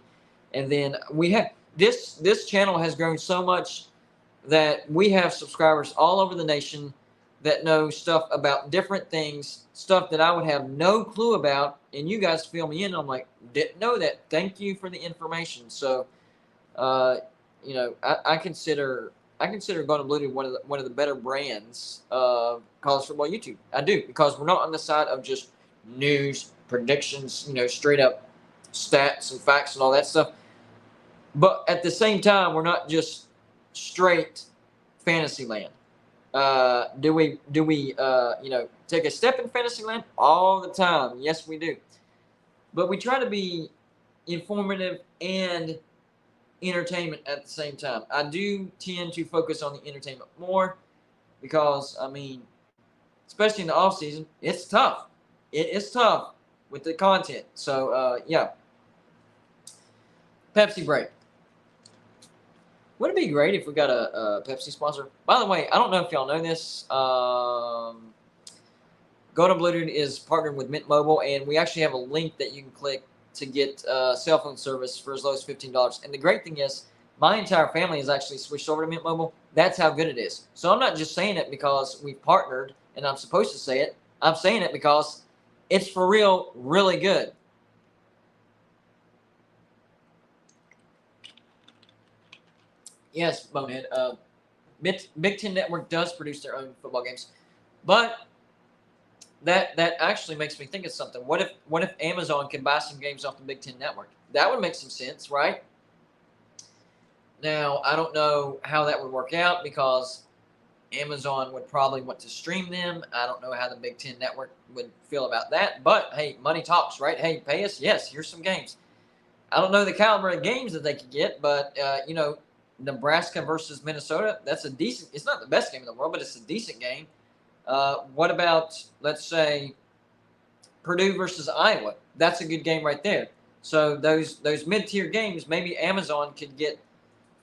Speaker 1: and then we have this channel has grown so much that we have subscribers all over the nation that know stuff about different things, stuff that I would have no clue about, and you guys fill me in. I'm like, didn't know that. Thank you for the information. So, I consider Golden Blued one of the better brands of college football YouTube. I do, because we're not on the side of just news, predictions, straight up stats and facts and all that stuff. But at the same time, we're not just straight fantasy land. Do we take a step in fantasy land all the time? Yes, we do. But we try to be, informative and entertainment at the same time. I do tend to focus on the entertainment more because, I mean, especially in the off season, it's tough. It is tough with the content. So, yeah. Pepsi break. Would it be great if we got a Pepsi sponsor? By the way, I don't know if y'all know this. Golden Blue Dude is partnered with Mint Mobile, and we actually have a link that you can click to get cell phone service for as low as $15. And the great thing is, my entire family has actually switched over to Mint Mobile. That's how good it is. So I'm not just saying it because we've partnered and I'm supposed to say it. I'm saying it because it's for real, really good. Yes, Bonehead. Big Ten Network does produce their own football games, but that actually makes me think of something. What if Amazon can buy some games off the Big Ten Network? That would make some sense, right? Now, I don't know how that would work out because Amazon would probably want to stream them. I don't know how the Big Ten Network would feel about that. But, hey, money talks, right? Hey, pay us. Yes, here's some games. I don't know the caliber of games that they could get, but, Nebraska versus Minnesota, that's a decent – it's not the best game in the world, but it's a decent game. What about, let's say, Purdue versus Iowa? That's a good game right there. So those mid-tier games, maybe Amazon could get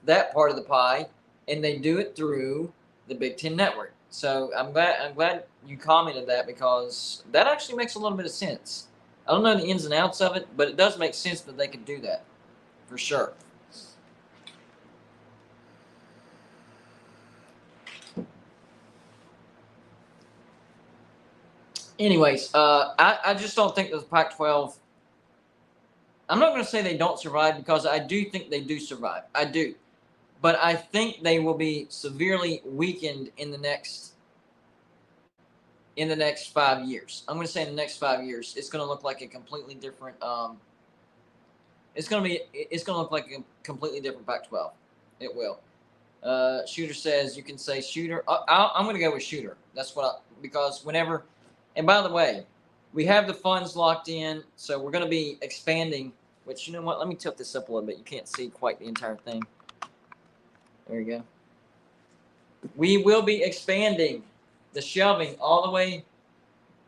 Speaker 1: that part of the pie, and they do it through the Big Ten Network. So I'm glad you commented that because that actually makes a little bit of sense. I don't know the ins and outs of it, but it does make sense that they could do that for sure. Anyways, I just don't think that the Pac-12. I'm not going to say they don't survive because I do think they do survive. I do. But I think they will be severely weakened in the next 5 years. I'm going to say in the next 5 years, it's going to look like a completely different. It's going to look like a completely different Pac-12. It will. Shooter says you can say shooter. I'm going to go with shooter. That's because whenever. And by the way, we have the funds locked in, so we're going to be expanding. Which, you know what? Let me tilt this up a little bit. You can't see quite the entire thing. There you go. We will be expanding the shelving all the way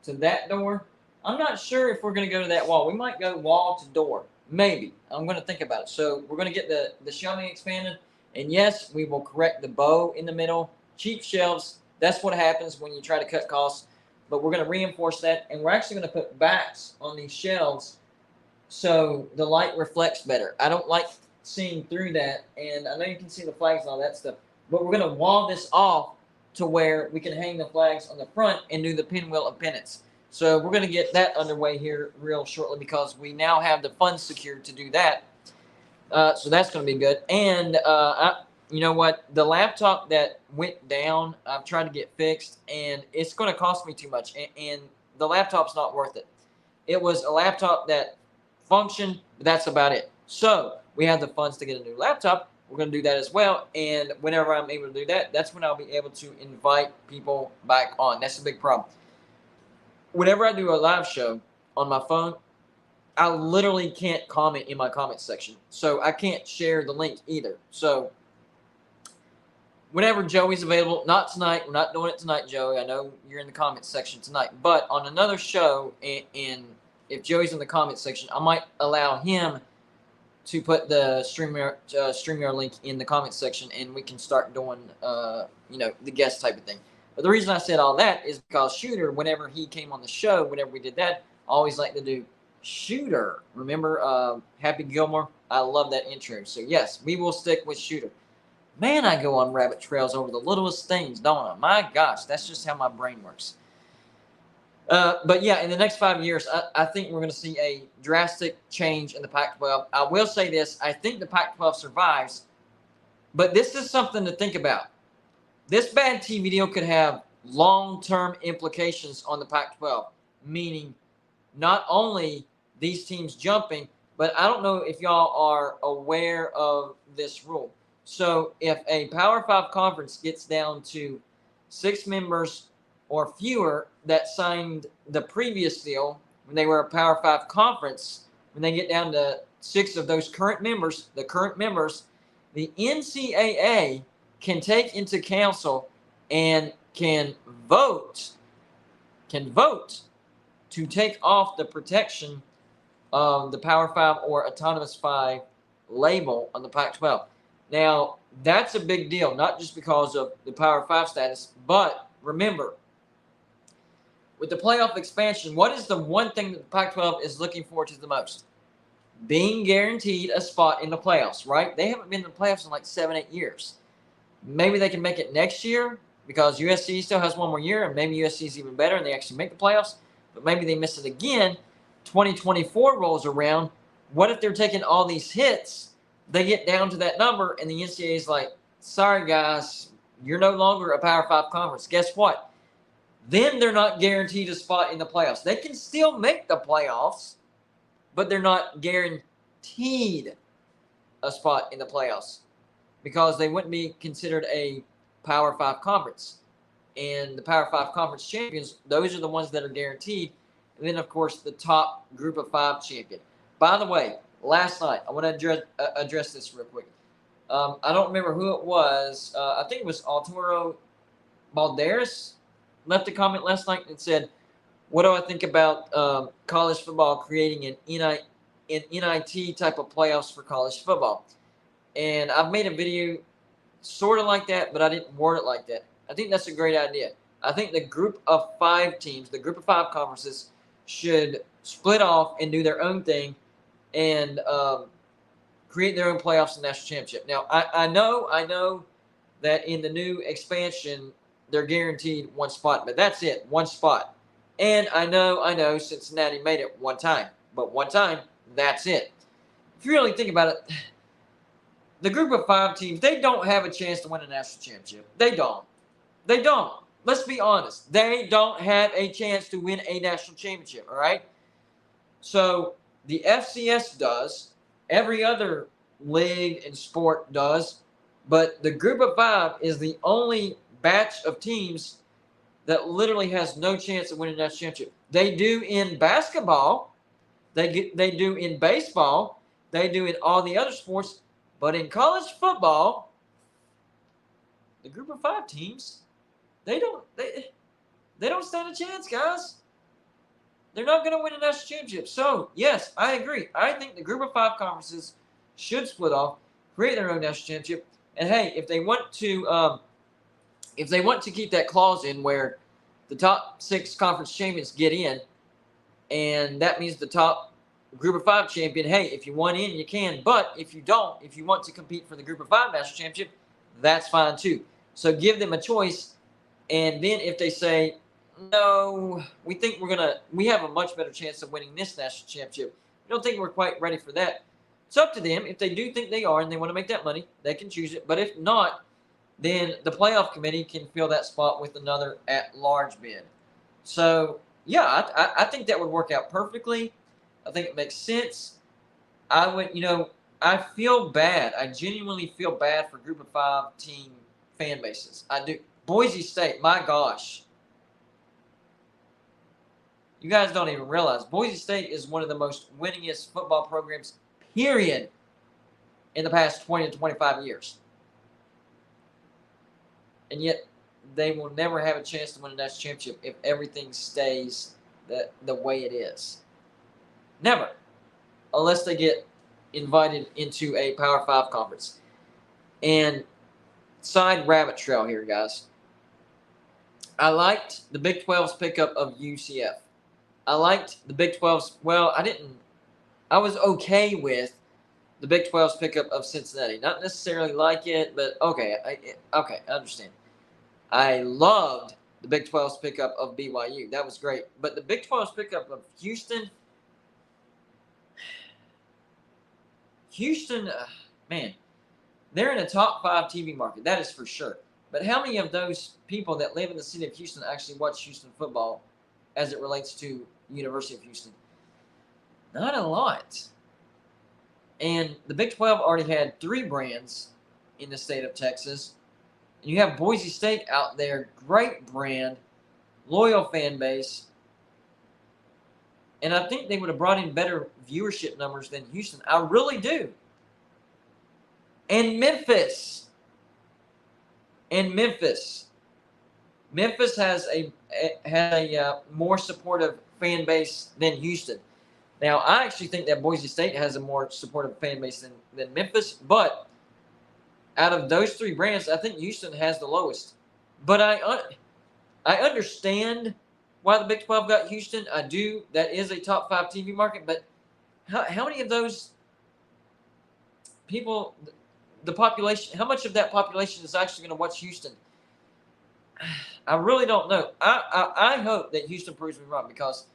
Speaker 1: to that door. I'm not sure if we're going to go to that wall. We might go wall to door. Maybe. I'm going to think about it. So we're going to get the shelving expanded. And yes, we will correct the bow in the middle. Cheap shelves, that's what happens when you try to cut costs. But we're going to reinforce that. And we're actually going to put backs on these shelves so the light reflects better. I don't like seeing through that. And I know you can see the flags and all that stuff. But we're going to wall this off to where we can hang the flags on the front and do the pinwheel of penance. So we're going to get that underway here real shortly because we now have the funds secured to do that. So that's going to be good. And you know what? The laptop that went down, I've tried to get fixed, and it's going to cost me too much. And the laptop's not worth it. It was a laptop that functioned, but that's about it. So we have the funds to get a new laptop. We're going to do that as well. And whenever I'm able to do that, that's when I'll be able to invite people back on. That's a big problem. Whenever I do a live show on my phone, I literally can't comment in my comment section. So I can't share the link either. So whenever Joey's available, not tonight. We're not doing it tonight, Joey. I know you're in the comment section tonight. But on another show, and if Joey's in the comment section, I might allow him to put the StreamYard link in the comment section, and we can start doing, the guest type of thing. But the reason I said all that is because Shooter, whenever he came on the show, whenever we did that, I always like to do Shooter. Remember Happy Gilmore? I love that intro. So, yes, we will stick with Shooter. Man, I go on rabbit trails over the littlest things, don't I? My gosh, that's just how my brain works. But, yeah, in the next 5 years, I think we're going to see a drastic change in the Pac-12. I will say this. I think the Pac-12 survives. But this is something to think about. This bad TV deal could have long-term implications on the Pac-12, meaning not only these teams jumping, but I don't know if y'all are aware of this rule. So if a Power 5 conference gets down to 6 members or fewer that signed the previous deal when they were a Power 5 conference, when they get down to 6 of those current members, the NCAA can take into council and can vote to take off the protection of the Power 5 or Autonomous 5 label on the Pac-12. Now, that's a big deal, not just because of the Power 5 status, but remember, with the playoff expansion, what is the one thing that the Pac-12 is looking forward to the most? Being guaranteed a spot in the playoffs, right? They haven't been in the playoffs in like 7-8 years. Maybe they can make it next year because USC still has one more year, and maybe USC is even better and they actually make the playoffs, but maybe they miss it again. 2024 rolls around. What if they're taking all these hits? They get down to that number, and the NCAA is like, sorry, guys, you're no longer a Power 5 conference. Guess what? Then they're not guaranteed a spot in the playoffs. They can still make the playoffs, but they're not guaranteed a spot in the playoffs because they wouldn't be considered a Power 5 conference. And the Power 5 conference champions, those are the ones that are guaranteed. And then, of course, the top group of 5 champion. By the way, last night, I want to address this real quick. I don't remember who it was. I think it was Arturo Balderas left a comment last night and said, what do I think about college football creating an NIT type of playoffs for college football? And I've made a video sort of like that, but I didn't word it like that. I think that's a great idea. I think the group of 5 teams, the group of 5 conferences, should split off and do their own thing and create their own playoffs and national championship. Now, I know that in the new expansion, they're guaranteed 1 spot, but that's it, 1 spot. And I know Cincinnati made it 1 time, but 1 time, that's it. If you really think about it, the group of 5 teams, they don't have a chance to win a national championship. They don't. Let's be honest. They don't have a chance to win a national championship, all right? So the FCS does. Every other league and sport does. But the group of 5 is the only batch of teams that literally has no chance of winning a national championship. They do in basketball. They do in baseball. They do in all the other sports. But in college football, the group of 5 teams, they don't stand a chance, guys. They're not going to win a national championship. So, yes, I agree. I think the group of 5 conferences should split off, create their own national championship. And hey, if they want to keep that clause in where the top 6 conference champions get in, and that means the top group of 5 champion, hey, if you want in, you can. But if you don't, if you want to compete for the group of 5 national championship, that's fine too. So give them a choice. And then if they say, no, we think we have a much better chance of winning this national championship, we don't think we're quite ready for that. It's up to them. If they do think they are and they want to make that money, they can choose it. But if not, then the playoff committee can fill that spot with another at-large bid. So, yeah, I think that would work out perfectly. I think it makes sense. I feel bad. I genuinely feel bad for group of 5 team fan bases. I do. Boise State, my gosh. You guys don't even realize Boise State is one of the most winningest football programs, period, in the past 20 to 25 years. And yet, they will never have a chance to win a national championship if everything stays the way it is. Never. Unless they get invited into a Power 5 conference. And side rabbit trail here, guys. I liked the Big 12's pickup of UCF. I liked the Big 12's, I was okay with the Big 12's pickup of Cincinnati. Not necessarily like it, but okay, I understand. I loved the Big 12's pickup of BYU. That was great. But the Big 12's pickup of Houston, man, they're in a top 5 TV market. That is for sure. But how many of those people that live in the city of Houston actually watch Houston football as it relates to University of Houston? Not a lot. And the Big 12 already had 3 brands in the state of Texas. And you have Boise State out there, great brand, loyal fan base. And I think they would have brought in better viewership numbers than Houston. I really do. And Memphis. Memphis has a more supportive fan base than Houston. Now, I actually think that Boise State has a more supportive fan base than Memphis. But out of those three brands, I think Houston has the lowest. But I understand why the Big 12 got Houston. I do. That is a top 5 TV market. But how many of those people, the population, how much of that population is actually going to watch Houston? I really don't know. I hope that Houston proves me wrong, because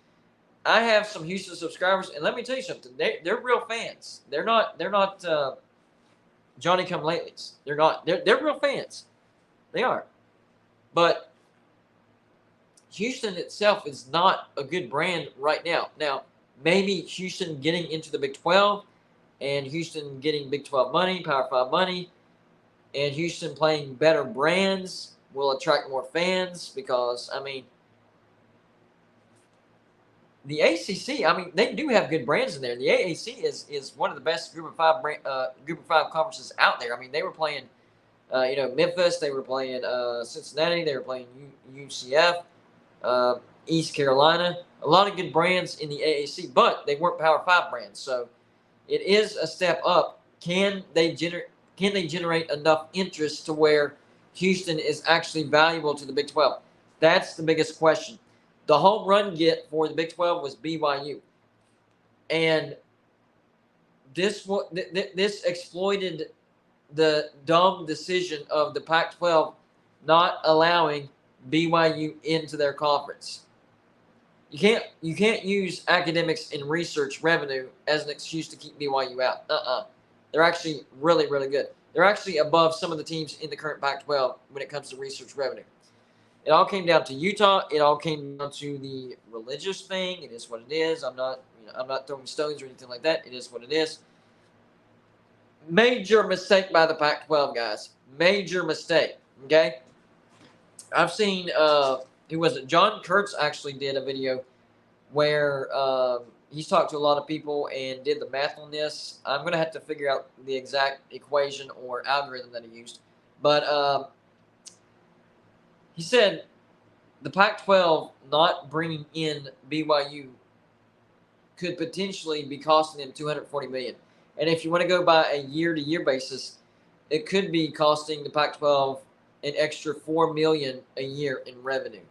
Speaker 1: I have some Houston subscribers, and let me tell you something. They're real fans. They're not Johnny come latelys. They're not. They're real fans. They are. But Houston itself is not a good brand right now. Now, maybe Houston getting into the Big 12 and Houston getting Big 12 money, Power 5 money, and Houston playing better brands will attract more fans, because, I mean, the ACC, I mean, they do have good brands in there. The AAC is one of the best Group of Five conferences out there. I mean, they were playing, Memphis. They were playing Cincinnati. They were playing UCF, East Carolina. A lot of good brands in the AAC, but they weren't Power 5 brands. So it is a step up. Can they generate enough interest to where Houston is actually valuable to the Big 12? That's the biggest question. The home run get for the Big 12 was BYU. And this exploited the dumb decision of the Pac-12 not allowing BYU into their conference. You can't use academics and research revenue as an excuse to keep BYU out. They're actually really, really good. They're actually above some of the teams in the current Pac-12 when it comes to research revenue. It all came down to Utah. It all came down to the religious thing. It is what it is. I'm not throwing stones or anything like that. It is what it is. Major mistake by the Pac-12, guys. Major mistake. Okay. I've seen who was it? John Kurtz actually did a video where he's talked to a lot of people and did the math on this. I'm going to have to figure out the exact equation or algorithm that he used. But he said the Pac-12 not bringing in BYU could potentially be costing them $240 million. And if you want to go by a year-to-year basis, it could be costing the Pac-12 an extra $4 million a year in revenue.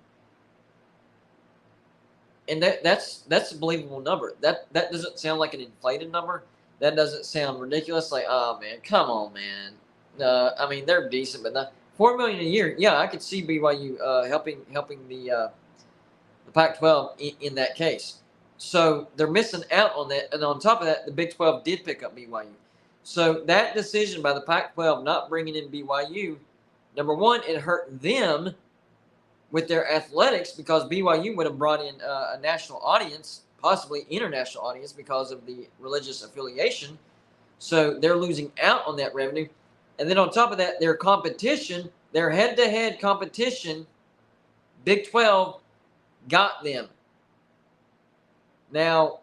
Speaker 1: And that's a believable number. That doesn't sound like an inflated number. That doesn't sound ridiculous. Like, oh man, come on, man. I mean, they're decent, but not $4 million a year. Yeah, I could see BYU helping the Pac-12 in that case. So they're missing out on that. And on top of that, the Big 12 did pick up BYU. So that decision by the Pac-12 not bringing in BYU, number one, it hurt them with their athletics, because BYU would have brought in a national audience, possibly international audience, because of the religious affiliation. So they're losing out on that revenue. And then on top of that, their competition, their head-to-head competition, Big 12 got them. Now,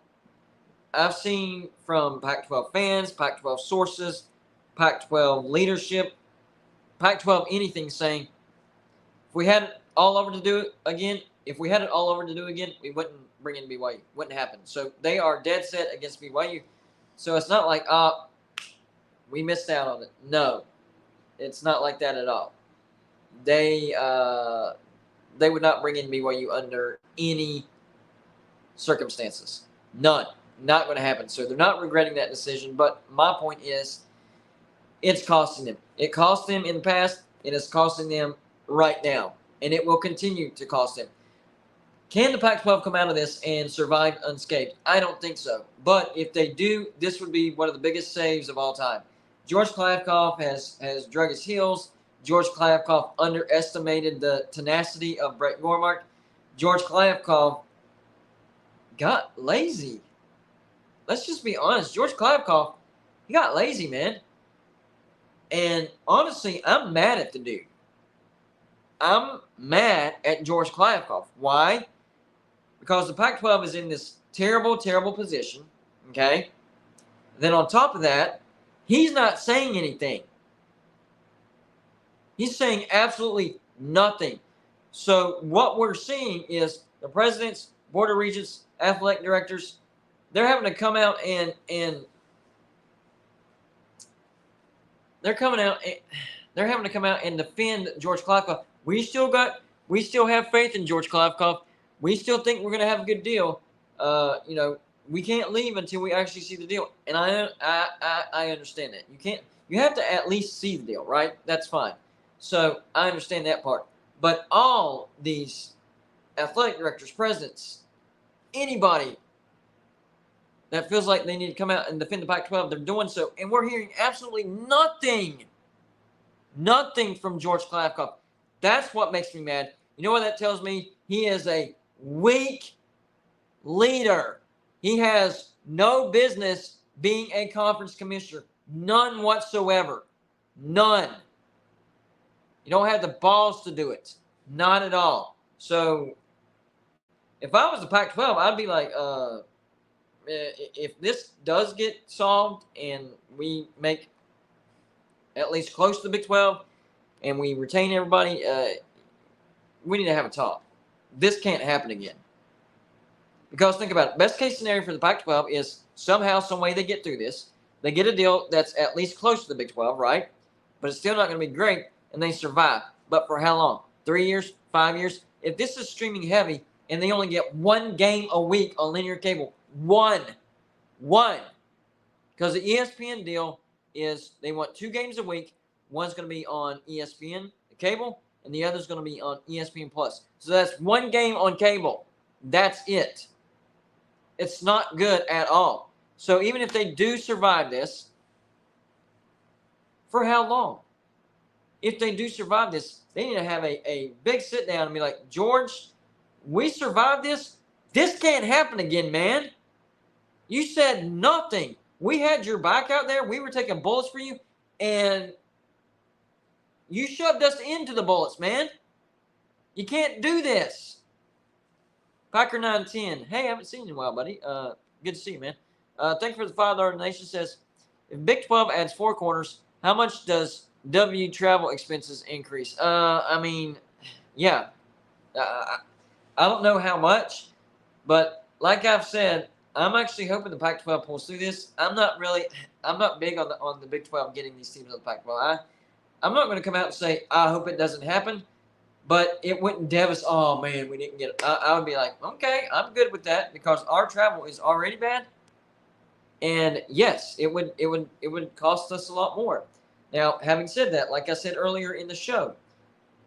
Speaker 1: I've seen from Pac-12 fans, Pac-12 sources, Pac-12 leadership, Pac-12 anything saying, if we had it all over to do it again, we wouldn't bring in BYU. Wouldn't happen. So they are dead set against BYU. So it's not like, we missed out on it. No, it's not like that at all. They would not bring in BYU under any circumstances. None. Not going to happen. So they're not regretting that decision. But my point is, it's costing them. It cost them in the past. It is costing them right now. And it will continue to cost them. Can the Pac-12 come out of this and survive unscathed? I don't think so. But if they do, this would be one of the biggest saves of all time. George Kliavkoff has drug his heels. George Kliavkoff underestimated the tenacity of Brett Yormark. George Kliavkoff got lazy. Let's just be honest. George Kliavkoff, he got lazy, man. And honestly, I'm mad at the dude. I'm mad at George Kliavkoff. Why? Because the Pac-12 is in this Terrible, terrible position. Okay. Then on top of that, he's not saying anything. He's saying absolutely nothing. So what we're seeing is the presidents, board of regents, athletic directors, they're having to come out and they're having to come out and defend George Kliavkoff. We still have faith in George Kliavkoff. We still think we're going to have a good deal. We can't leave until we actually see the deal. And I understand that. You have to at least see the deal, right? That's fine. So I understand that part. But all these athletic directors, presidents, anybody that feels like they need to come out and defend the Pac-12, they're doing so. And we're hearing absolutely nothing from George Kliavkoff. That's what makes me mad. You know what that tells me? He is a weak leader. He has no business being a conference commissioner. None whatsoever. None. You don't have the balls to do it. Not at all. So if I was the Pac-12, I'd be like, if this does get solved and we make at least close to the Big 12 and we retain everybody, we need to have a talk. This can't happen again. Because think about it. Best case scenario for the Pac-12 is somehow, some way they get through this. They get a deal that's at least close to the Big 12, right? But it's still not going to be great, and they survive. But for how long? 3 years? 5 years? If this is streaming heavy and they only get one game a week on linear cable, one. Because the ESPN deal is they want 2 games a week. One's going to be on ESPN, the cable, and the other's going to be on ESPN Plus. So that's 1 game on cable. That's it. It's not good at all. So even if they do survive this, for how long? If they do survive this, they need to have a big sit down and be like, George, we survived this. This can't happen again, man. You said nothing. We had your back out there. We were taking bullets for you, and you shoved us into the bullets, man. You can't do this. Packer 910. Hey, I haven't seen you in a while, buddy. Good to see you, man. Thank you for the $5 donation. Says, if Big 12 adds 4 corners, how much does W travel expenses increase? Yeah. I don't know how much, but like I've said, I'm actually hoping the Pac-12 pulls through this. I'm not big on the Big 12 getting these teams on the Pac-12. I'm not going to come out and say I hope it doesn't happen. But it wouldn't devastate. Oh man, we didn't get it. I would be like, okay, I'm good with that because our travel is already bad. And yes, it would cost us a lot more. Now, having said that, like I said earlier in the show,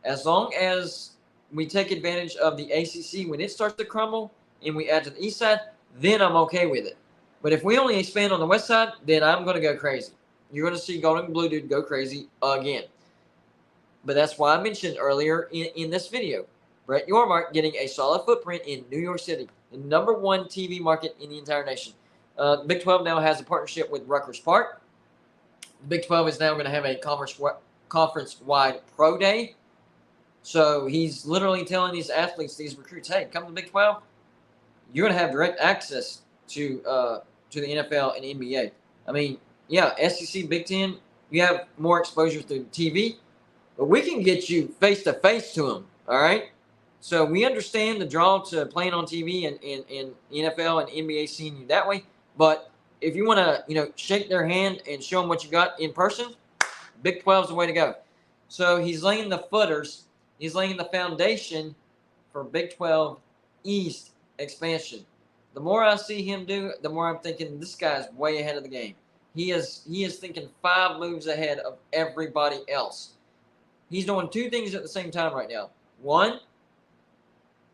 Speaker 1: as long as we take advantage of the ACC when it starts to crumble and we add to the East side, then I'm okay with it. But if we only expand on the West side, then I'm going to go crazy. You're going to see Golden and Blue Dude go crazy again. But that's why I mentioned earlier in this video, Brett Yormark getting a solid footprint in New York City, the #1 TV market in the entire nation. The Big 12 now has a partnership with Rutgers Park. The Big 12 is now going to have a conference-wide pro day. So he's literally telling these athletes, these recruits, hey, come to the Big 12. You're going to have direct access to the NFL and NBA. I mean, yeah, SEC, Big 10, you have more exposure through TV. But we can get you face-to-face to them, all right? So we understand the draw to playing on TV and NFL and NBA seeing you that way. But if you want to, shake their hand and show them what you got in person, Big 12 is the way to go. So he's laying the footers. He's laying the foundation for Big 12 East expansion. The more I see him do, the more I'm thinking this guy's way ahead of the game. He is thinking 5 moves ahead of everybody else. He's doing 2 things at the same time right now. 1,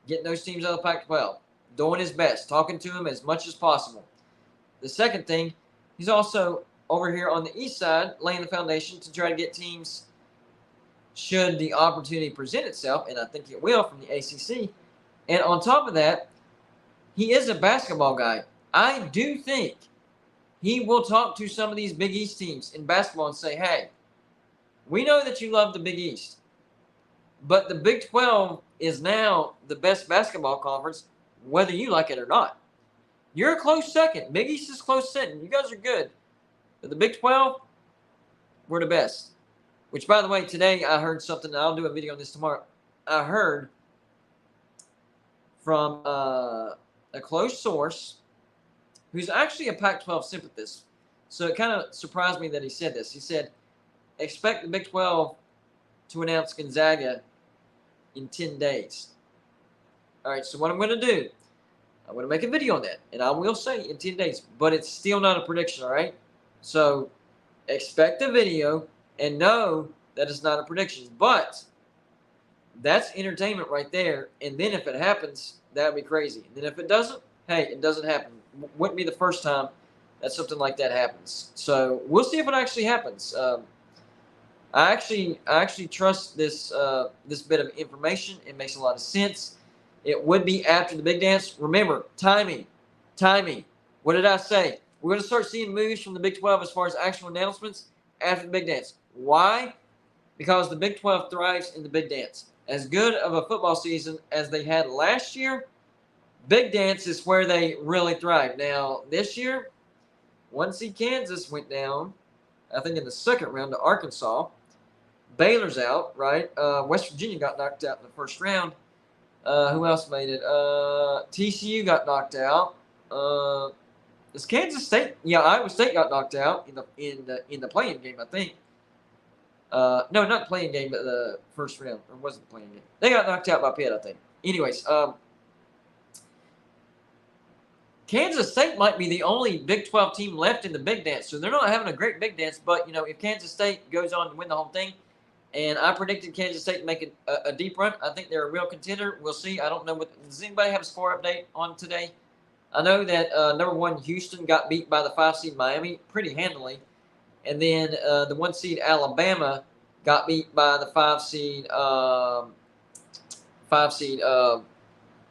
Speaker 1: getting those teams out of the Pac-12, doing his best, talking to them as much as possible. The second thing, he's also over here on the East side laying the foundation to try to get teams, should the opportunity present itself, and I think it will from the ACC. And on top of that, he is a basketball guy. I do think he will talk to some of these Big East teams in basketball and say, hey, we know that you love the Big East, but the Big 12 is now the best basketball conference, whether you like it or not. You're a close second. Big East is close second. You guys are good. But the Big 12, we're the best. Which, by the way, today I heard something. I'll do a video on this tomorrow. I heard from a close source who's actually a Pac-12 sympathist. So it kind of surprised me that he said this. He said, expect the Big 12 to announce Gonzaga in 10 days. All right, so what I'm going to do, I'm going to make a video on that. And I will say in 10 days. But it's still not a prediction, all right? So expect the video and know that it's not a prediction. But that's entertainment right there. And then if it happens, that would be crazy. And then if it doesn't, hey, it doesn't happen. Wouldn't be the first time that something like that happens. So we'll see if it actually happens. I actually trust this this bit of information. It makes a lot of sense. It would be after the big dance. Remember, timing. What did I say? We're going to start seeing moves from the Big 12 as far as actual announcements after the big dance. Why? Because the Big 12 thrives in the big dance. As good of a football season as they had last year, big dance is where they really thrive. Now, this year, 1 seed Kansas went down, I think in the second round to Arkansas. Baylor's out, right? West Virginia got knocked out in the first round. Who else made it? TCU got knocked out. Is Kansas State? Yeah, Iowa State got knocked out in the play-in game, I think. No, not the play-in game, but the first round. Or wasn't the play-in game. They got knocked out by Pitt, I think. Anyways, Kansas State might be the only Big 12 team left in the big dance. So they're not having a great big dance, but, if Kansas State goes on to win the whole thing, and I predicted Kansas State to make a deep run, I think they're a real contender. We'll see. I don't know. Does anybody have a score update on today? I know that number 1 Houston got beat by the 5 seed Miami pretty handily. And then the 1 seed Alabama got beat by the 5 seed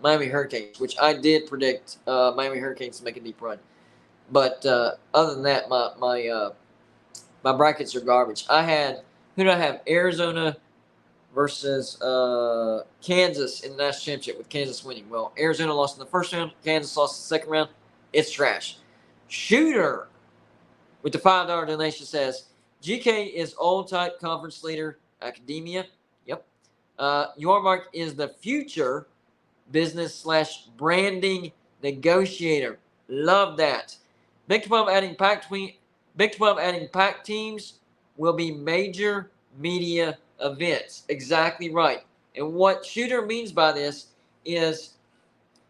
Speaker 1: Miami Hurricanes, which I did predict Miami Hurricanes to make a deep run. But other than that, my brackets are garbage. Who did I have? Arizona versus Kansas in the national championship with Kansas winning. Well, Arizona lost in the first round. Kansas lost in the second round. It's trash. Shooter with the $5 donation says, GK is old type conference leader, academia. Yep. Yormark is the future business/branding negotiator. Love that. Big 12 adding Pac teams will be major media events. Exactly right. And what Shooter means by this is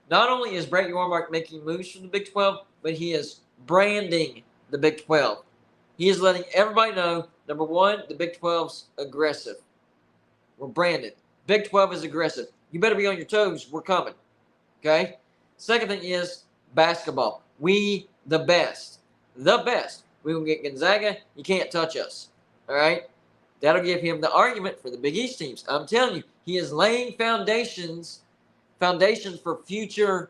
Speaker 1: not only is Brett Yormark making moves from the Big 12, but he is branding the Big 12. He is letting everybody know, number 1, the Big 12's aggressive. We're branded. Big 12 is aggressive. You better be on your toes. We're coming. Okay? Second thing is basketball. We the best. The best. We will get Gonzaga. You can't touch us. All right? That'll give him the argument for the Big East teams. I'm telling you, he is laying foundations for future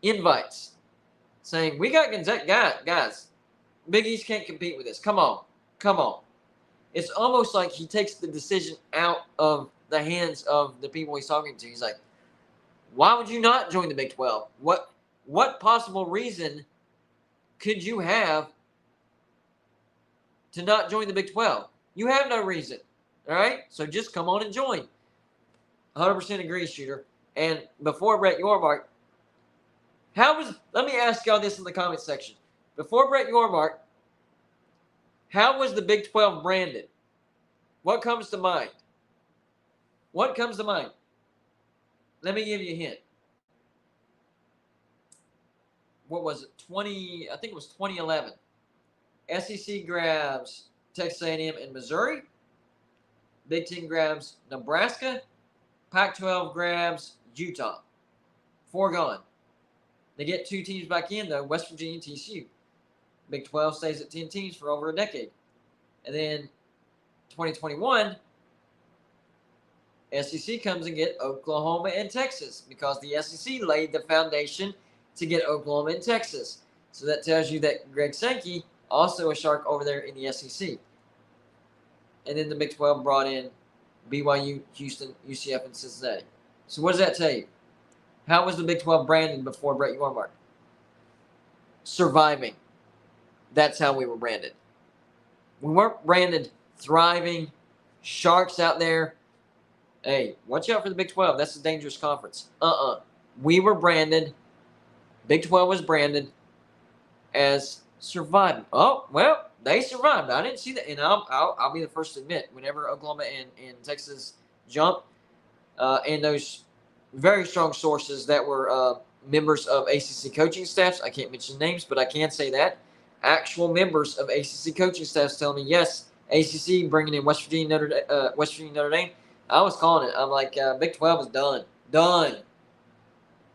Speaker 1: invites. Saying, we got Gonzaga. Guys, Big East can't compete with this. Come on. It's almost like he takes the decision out of the hands of the people he's talking to. He's like, why would you not join the Big 12? What possible reason could you have to not join the Big 12? You have no reason. All right? So just come on and join. 100% agree, Shooter. And before Brett Yormark, let me ask y'all this in the comment section. Before Brett Yormark, how was the Big 12 branded? What comes to mind? What comes to mind? Let me give you a hint. What was it? I think it was 2011. SEC grabs Texas A&M and Missouri. Big Ten grabs Nebraska. Pac-12 grabs Utah. 4 gone. They get 2 teams back in, though, West Virginia and TCU. Big 12 stays at 10 teams for over a decade. And then 2021, SEC comes and get Oklahoma and Texas because the SEC laid the foundation to get Oklahoma and Texas. So that tells you that Greg Sankey, also a shark over there in the SEC. And then the Big 12 brought in BYU, Houston, UCF, and Cincinnati. So what does that tell you? How was the Big 12 branded before Brett Yormark? surviving. That's how we were branded. We weren't branded thriving, sharks out there. Hey, watch out for the Big 12. That's a dangerous conference. We were branded, Big 12 was branded as surviving. Oh, well, they survived. I didn't see that. And I'll be the first to admit, whenever Oklahoma and Texas jumped, and those very strong sources that were members of ACC coaching staffs, I can't mention names, but I can say that, actual members of ACC coaching staffs telling me, yes, ACC bringing in West Virginia, Notre Dame. I was calling it. I'm like, Big 12 is done.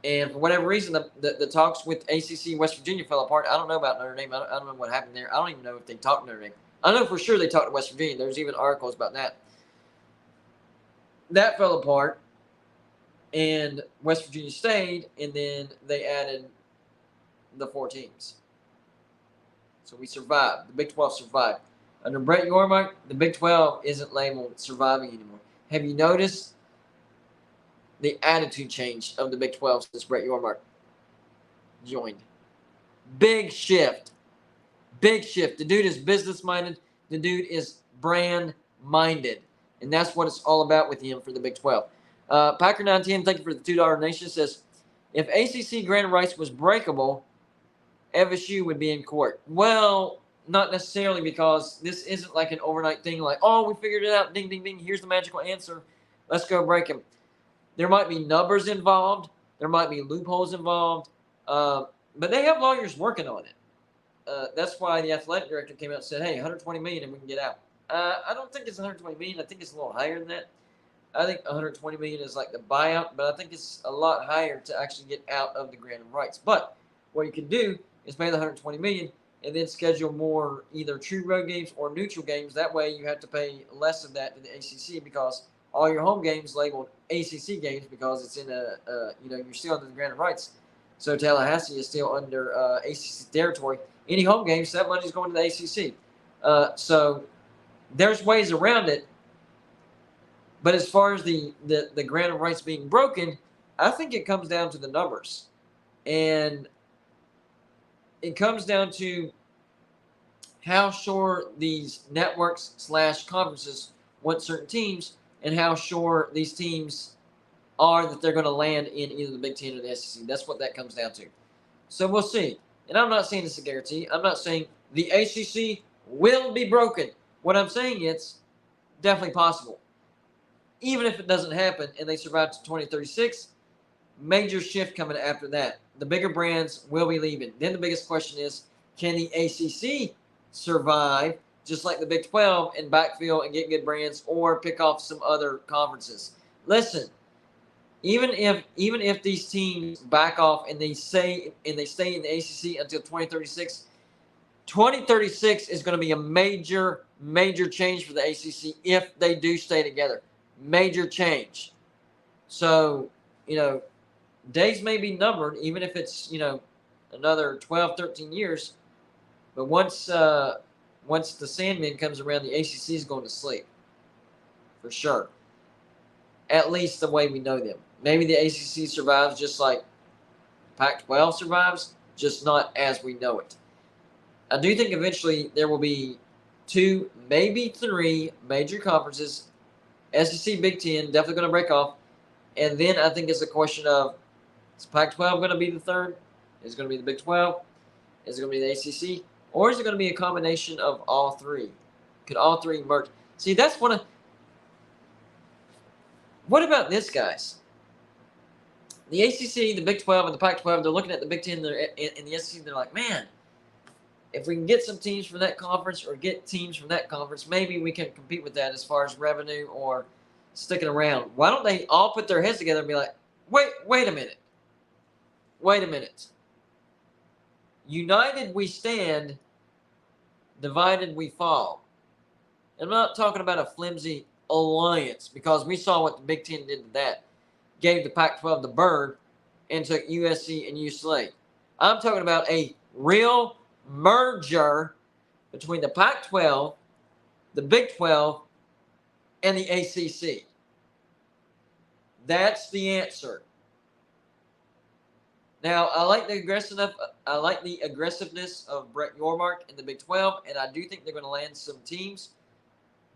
Speaker 1: And for whatever reason, the talks with ACC and West Virginia fell apart. I don't know about Notre Dame. I don't know what happened there. I don't even know if they talked to Notre Dame. I know for sure they talked to West Virginia. There's even articles about that. That fell apart, and West Virginia stayed, and then they added the 4 teams. So we survived. The Big 12 survived. Under Brett Yormark, the Big 12 isn't labeled surviving anymore. Have you noticed the attitude change of the Big 12 since Brett Yormark joined? Big shift. The dude is business-minded. The dude is brand-minded. And that's what it's all about with him for the Big 12. Packer 910, thank you for the $2 donation, says, if ACC grant rights was breakable, FSU would be in court. Well, not necessarily, because this isn't like an overnight thing like, oh, we figured it out, ding, ding, ding, here's the magical answer. Let's go break him. There might be numbers involved. There might be loopholes involved. But they have lawyers working on it. That's why the athletic director came out and said, hey, $120 million and we can get out. I don't think it's $120 million. I think it's a little higher than that. I think $120 million is like the buyout, but I think it's a lot higher to actually get out of the grant of rights. But what you can do is pay the $120 million and then schedule more either true road games or neutral games. That way you have to pay less of that to the ACC, because all your home games labeled ACC games because it's in you're still under the grant of rights. So Tallahassee is still under ACC territory. Any home games, that money's going to the ACC. So there's ways around it. But as far as the grant of rights being broken, I think it comes down to the numbers. And it comes down to how sure these networks / conferences want certain teams, and how sure these teams are that they're going to land in either the Big Ten or the SEC. That's what that comes down to. So we'll see. And I'm not saying it's a guarantee. I'm not saying the ACC will be broken. What I'm saying it's definitely possible. Even if it doesn't happen and they survive to 2036, major shift coming after that. The bigger brands will be leaving. Then the biggest question is, can the ACC survive just like the Big 12 and backfill and get good brands, or pick off some other conferences? Listen, even if these teams back off and they stay in the ACC until 2036, 2036 is going to be a major change for the ACC if they do stay together. Major change. So, days may be numbered, even if it's, another 12, 13 years. But once the Sandman comes around, the ACC is going to sleep. For sure. At least the way we know them. Maybe the ACC survives just like Pac-12 survives, just not as we know it. I do think eventually there will be 2, maybe 3 major conferences. SEC, Big Ten, definitely going to break off. And then I think it's a question of, is Pac-12 going to be the third? Is it going to be the Big 12? Is it going to be the ACC? Or is it going to be a combination of all 3? Could all 3 merge? See, that's one of... What about this, guys? The ACC, the Big 12, and the Pac-12, they're looking at the Big Ten and the SEC, they're like, man, if we can get some teams from that conference or get teams from that conference, maybe we can compete with that as far as revenue or sticking around. Why don't they all put their heads together and be like, wait a minute. United we stand, divided we fall. I'm not talking about a flimsy alliance, because we saw what the Big Ten did to that. Gave the Pac-12 the bird and took USC and UCLA. I'm talking about a real merger between the Pac-12, the Big 12, and the ACC. That's the answer. Now, I like the aggressiveness of Brett Yormark in the Big 12, and I do think they're going to land some teams.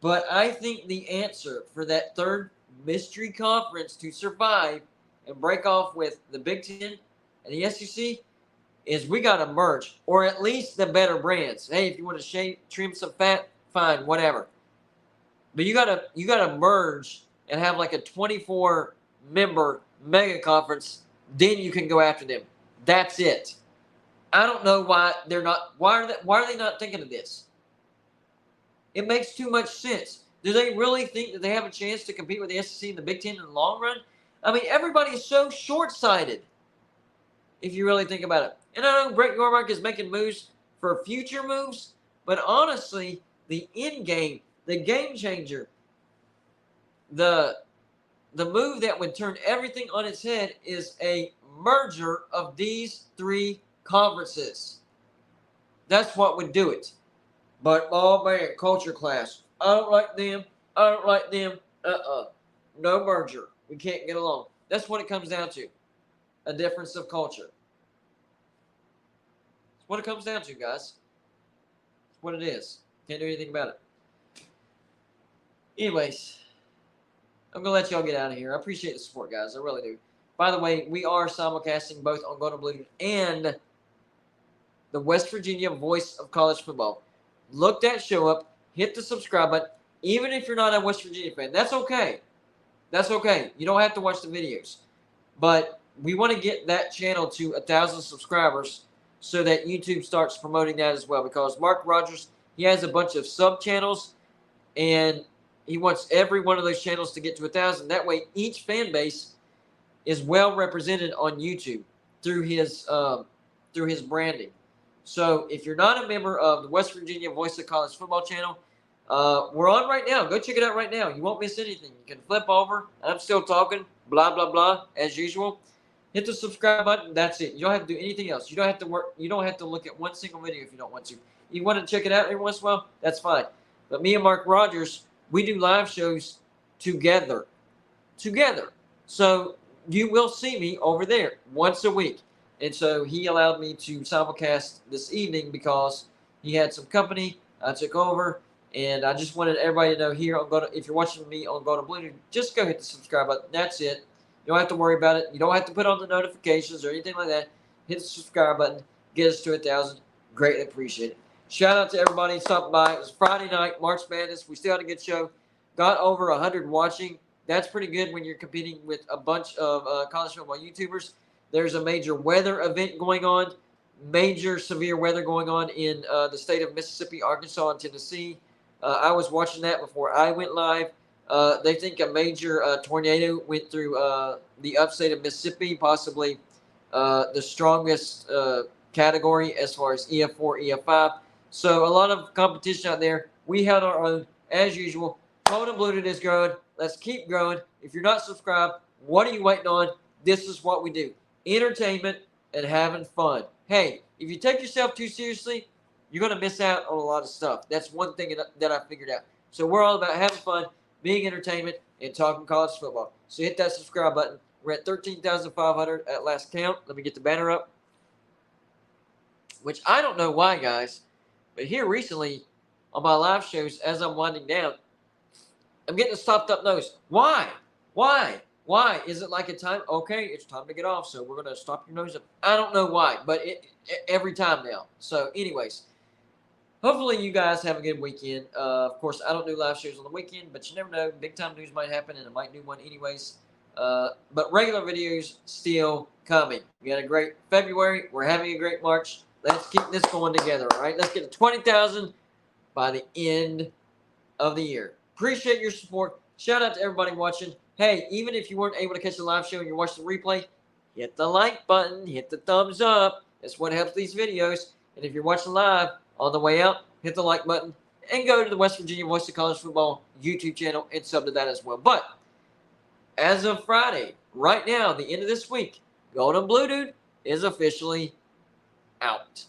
Speaker 1: But I think the answer for that third mystery conference to survive and break off with the Big 10 and the SEC is we got to merge, or at least the better brands. Hey, if you want to trim some fat, fine, whatever. But you gotta merge and have like a 24 member mega conference. Then you can go after them. That's it. I don't know why they're not. Why are they not thinking of this? It makes too much sense. Do they really think that they have a chance to compete with the SEC and the Big Ten in the long run? I mean, everybody is so short-sighted if you really think about it. And I know Brett Yormark is making moves for future moves, but honestly, the end game, the game changer, the move that would turn everything on its head is a merger of these three conferences. That's what would do it. But, oh man, culture clash. I don't like them. I don't like them. No merger. We can't get along. That's what it comes down to. A difference of culture. That's what it comes down to, guys. That's what it is. Can't do anything about it. Anyways, I'm going to let y'all get out of here. I appreciate the support, guys. I really do. By the way, we are simulcasting both on Golden Blue and the West Virginia Voice of College Football. Look that show up. Hit the subscribe button. Even if you're not a West Virginia fan, that's okay. That's okay. You don't have to watch the videos. But we want to get that channel to 1,000 subscribers so that YouTube starts promoting that as well. Because Mark Rogers, he has a bunch of sub-channels, and he wants every one of those channels to get to 1,000. That way, each fan base is well represented on YouTube through his branding. So if you're not a member of the West Virginia Voice of College Football channel, we're on right now. Go check it out right now. You won't miss anything. You can flip over. I'm still talking, blah, blah, blah, as usual. Hit the subscribe button. That's it. You don't have to do anything else. You don't have to work. You don't have to look at one single video if you don't want to. You want to check it out every once in a while? That's fine. But me and Mark Rogers, we do live shows together. So you will see me over there once a week. And so he allowed me to simulcast this evening because he had some company. I took over, and I just wanted everybody to know here on if you're watching me on Golden Blue, just go hit the subscribe button. That's it. You don't have to worry about it. You don't have to put on the notifications or anything like that. Hit the subscribe button. Get us to 1,000. Greatly appreciate it. Shout out to everybody stopping by. It was Friday night, March Madness. We still had a good show. Got over 100 watching. That's pretty good when you're competing with a bunch of college football YouTubers. There's a major weather event going on, major severe weather going on in the state of Mississippi, Arkansas, and Tennessee. I was watching that before I went live. They think a major tornado went through the upstate of Mississippi, possibly the strongest category as far as EF4, EF5. So a lot of competition out there. We held our own as usual. Golden Blue is growing. Let's keep growing. If you're not subscribed, what are you waiting on? This is what we do. Entertainment and having fun. Hey, if you take yourself too seriously, you're going to miss out on a lot of stuff. That's one thing that I figured out. So we're all about having fun, being entertainment, and talking college football. So hit that subscribe button. We're at 13,500 at last count. Let me get the banner up. Which I don't know why, guys, but here recently on my live shows, as I'm winding down, I'm getting a stopped up nose. Why? Is it like a time? Okay, it's time to get off, so we're going to stop your nose up. I don't know why, but every time now. So anyways, hopefully you guys have a good weekend. Of course, I don't do live shows on the weekend, but you never know. Big time news might happen, and I might do one anyways. But regular videos still coming. We had a great February. We're having a great March. Let's keep this going together, all right? Let's get to 20,000 by the end of the year. Appreciate your support. Shout out to everybody watching. Hey, even if you weren't able to catch the live show and you're watching the replay, hit the like button, hit the thumbs up. That's what helps these videos. And if you're watching live on the way out, hit the like button and go to the West Virginia Voice of College Football YouTube channel and sub to that as well. But as of Friday, right now, the end of this week, Golden Blue Dude is officially out.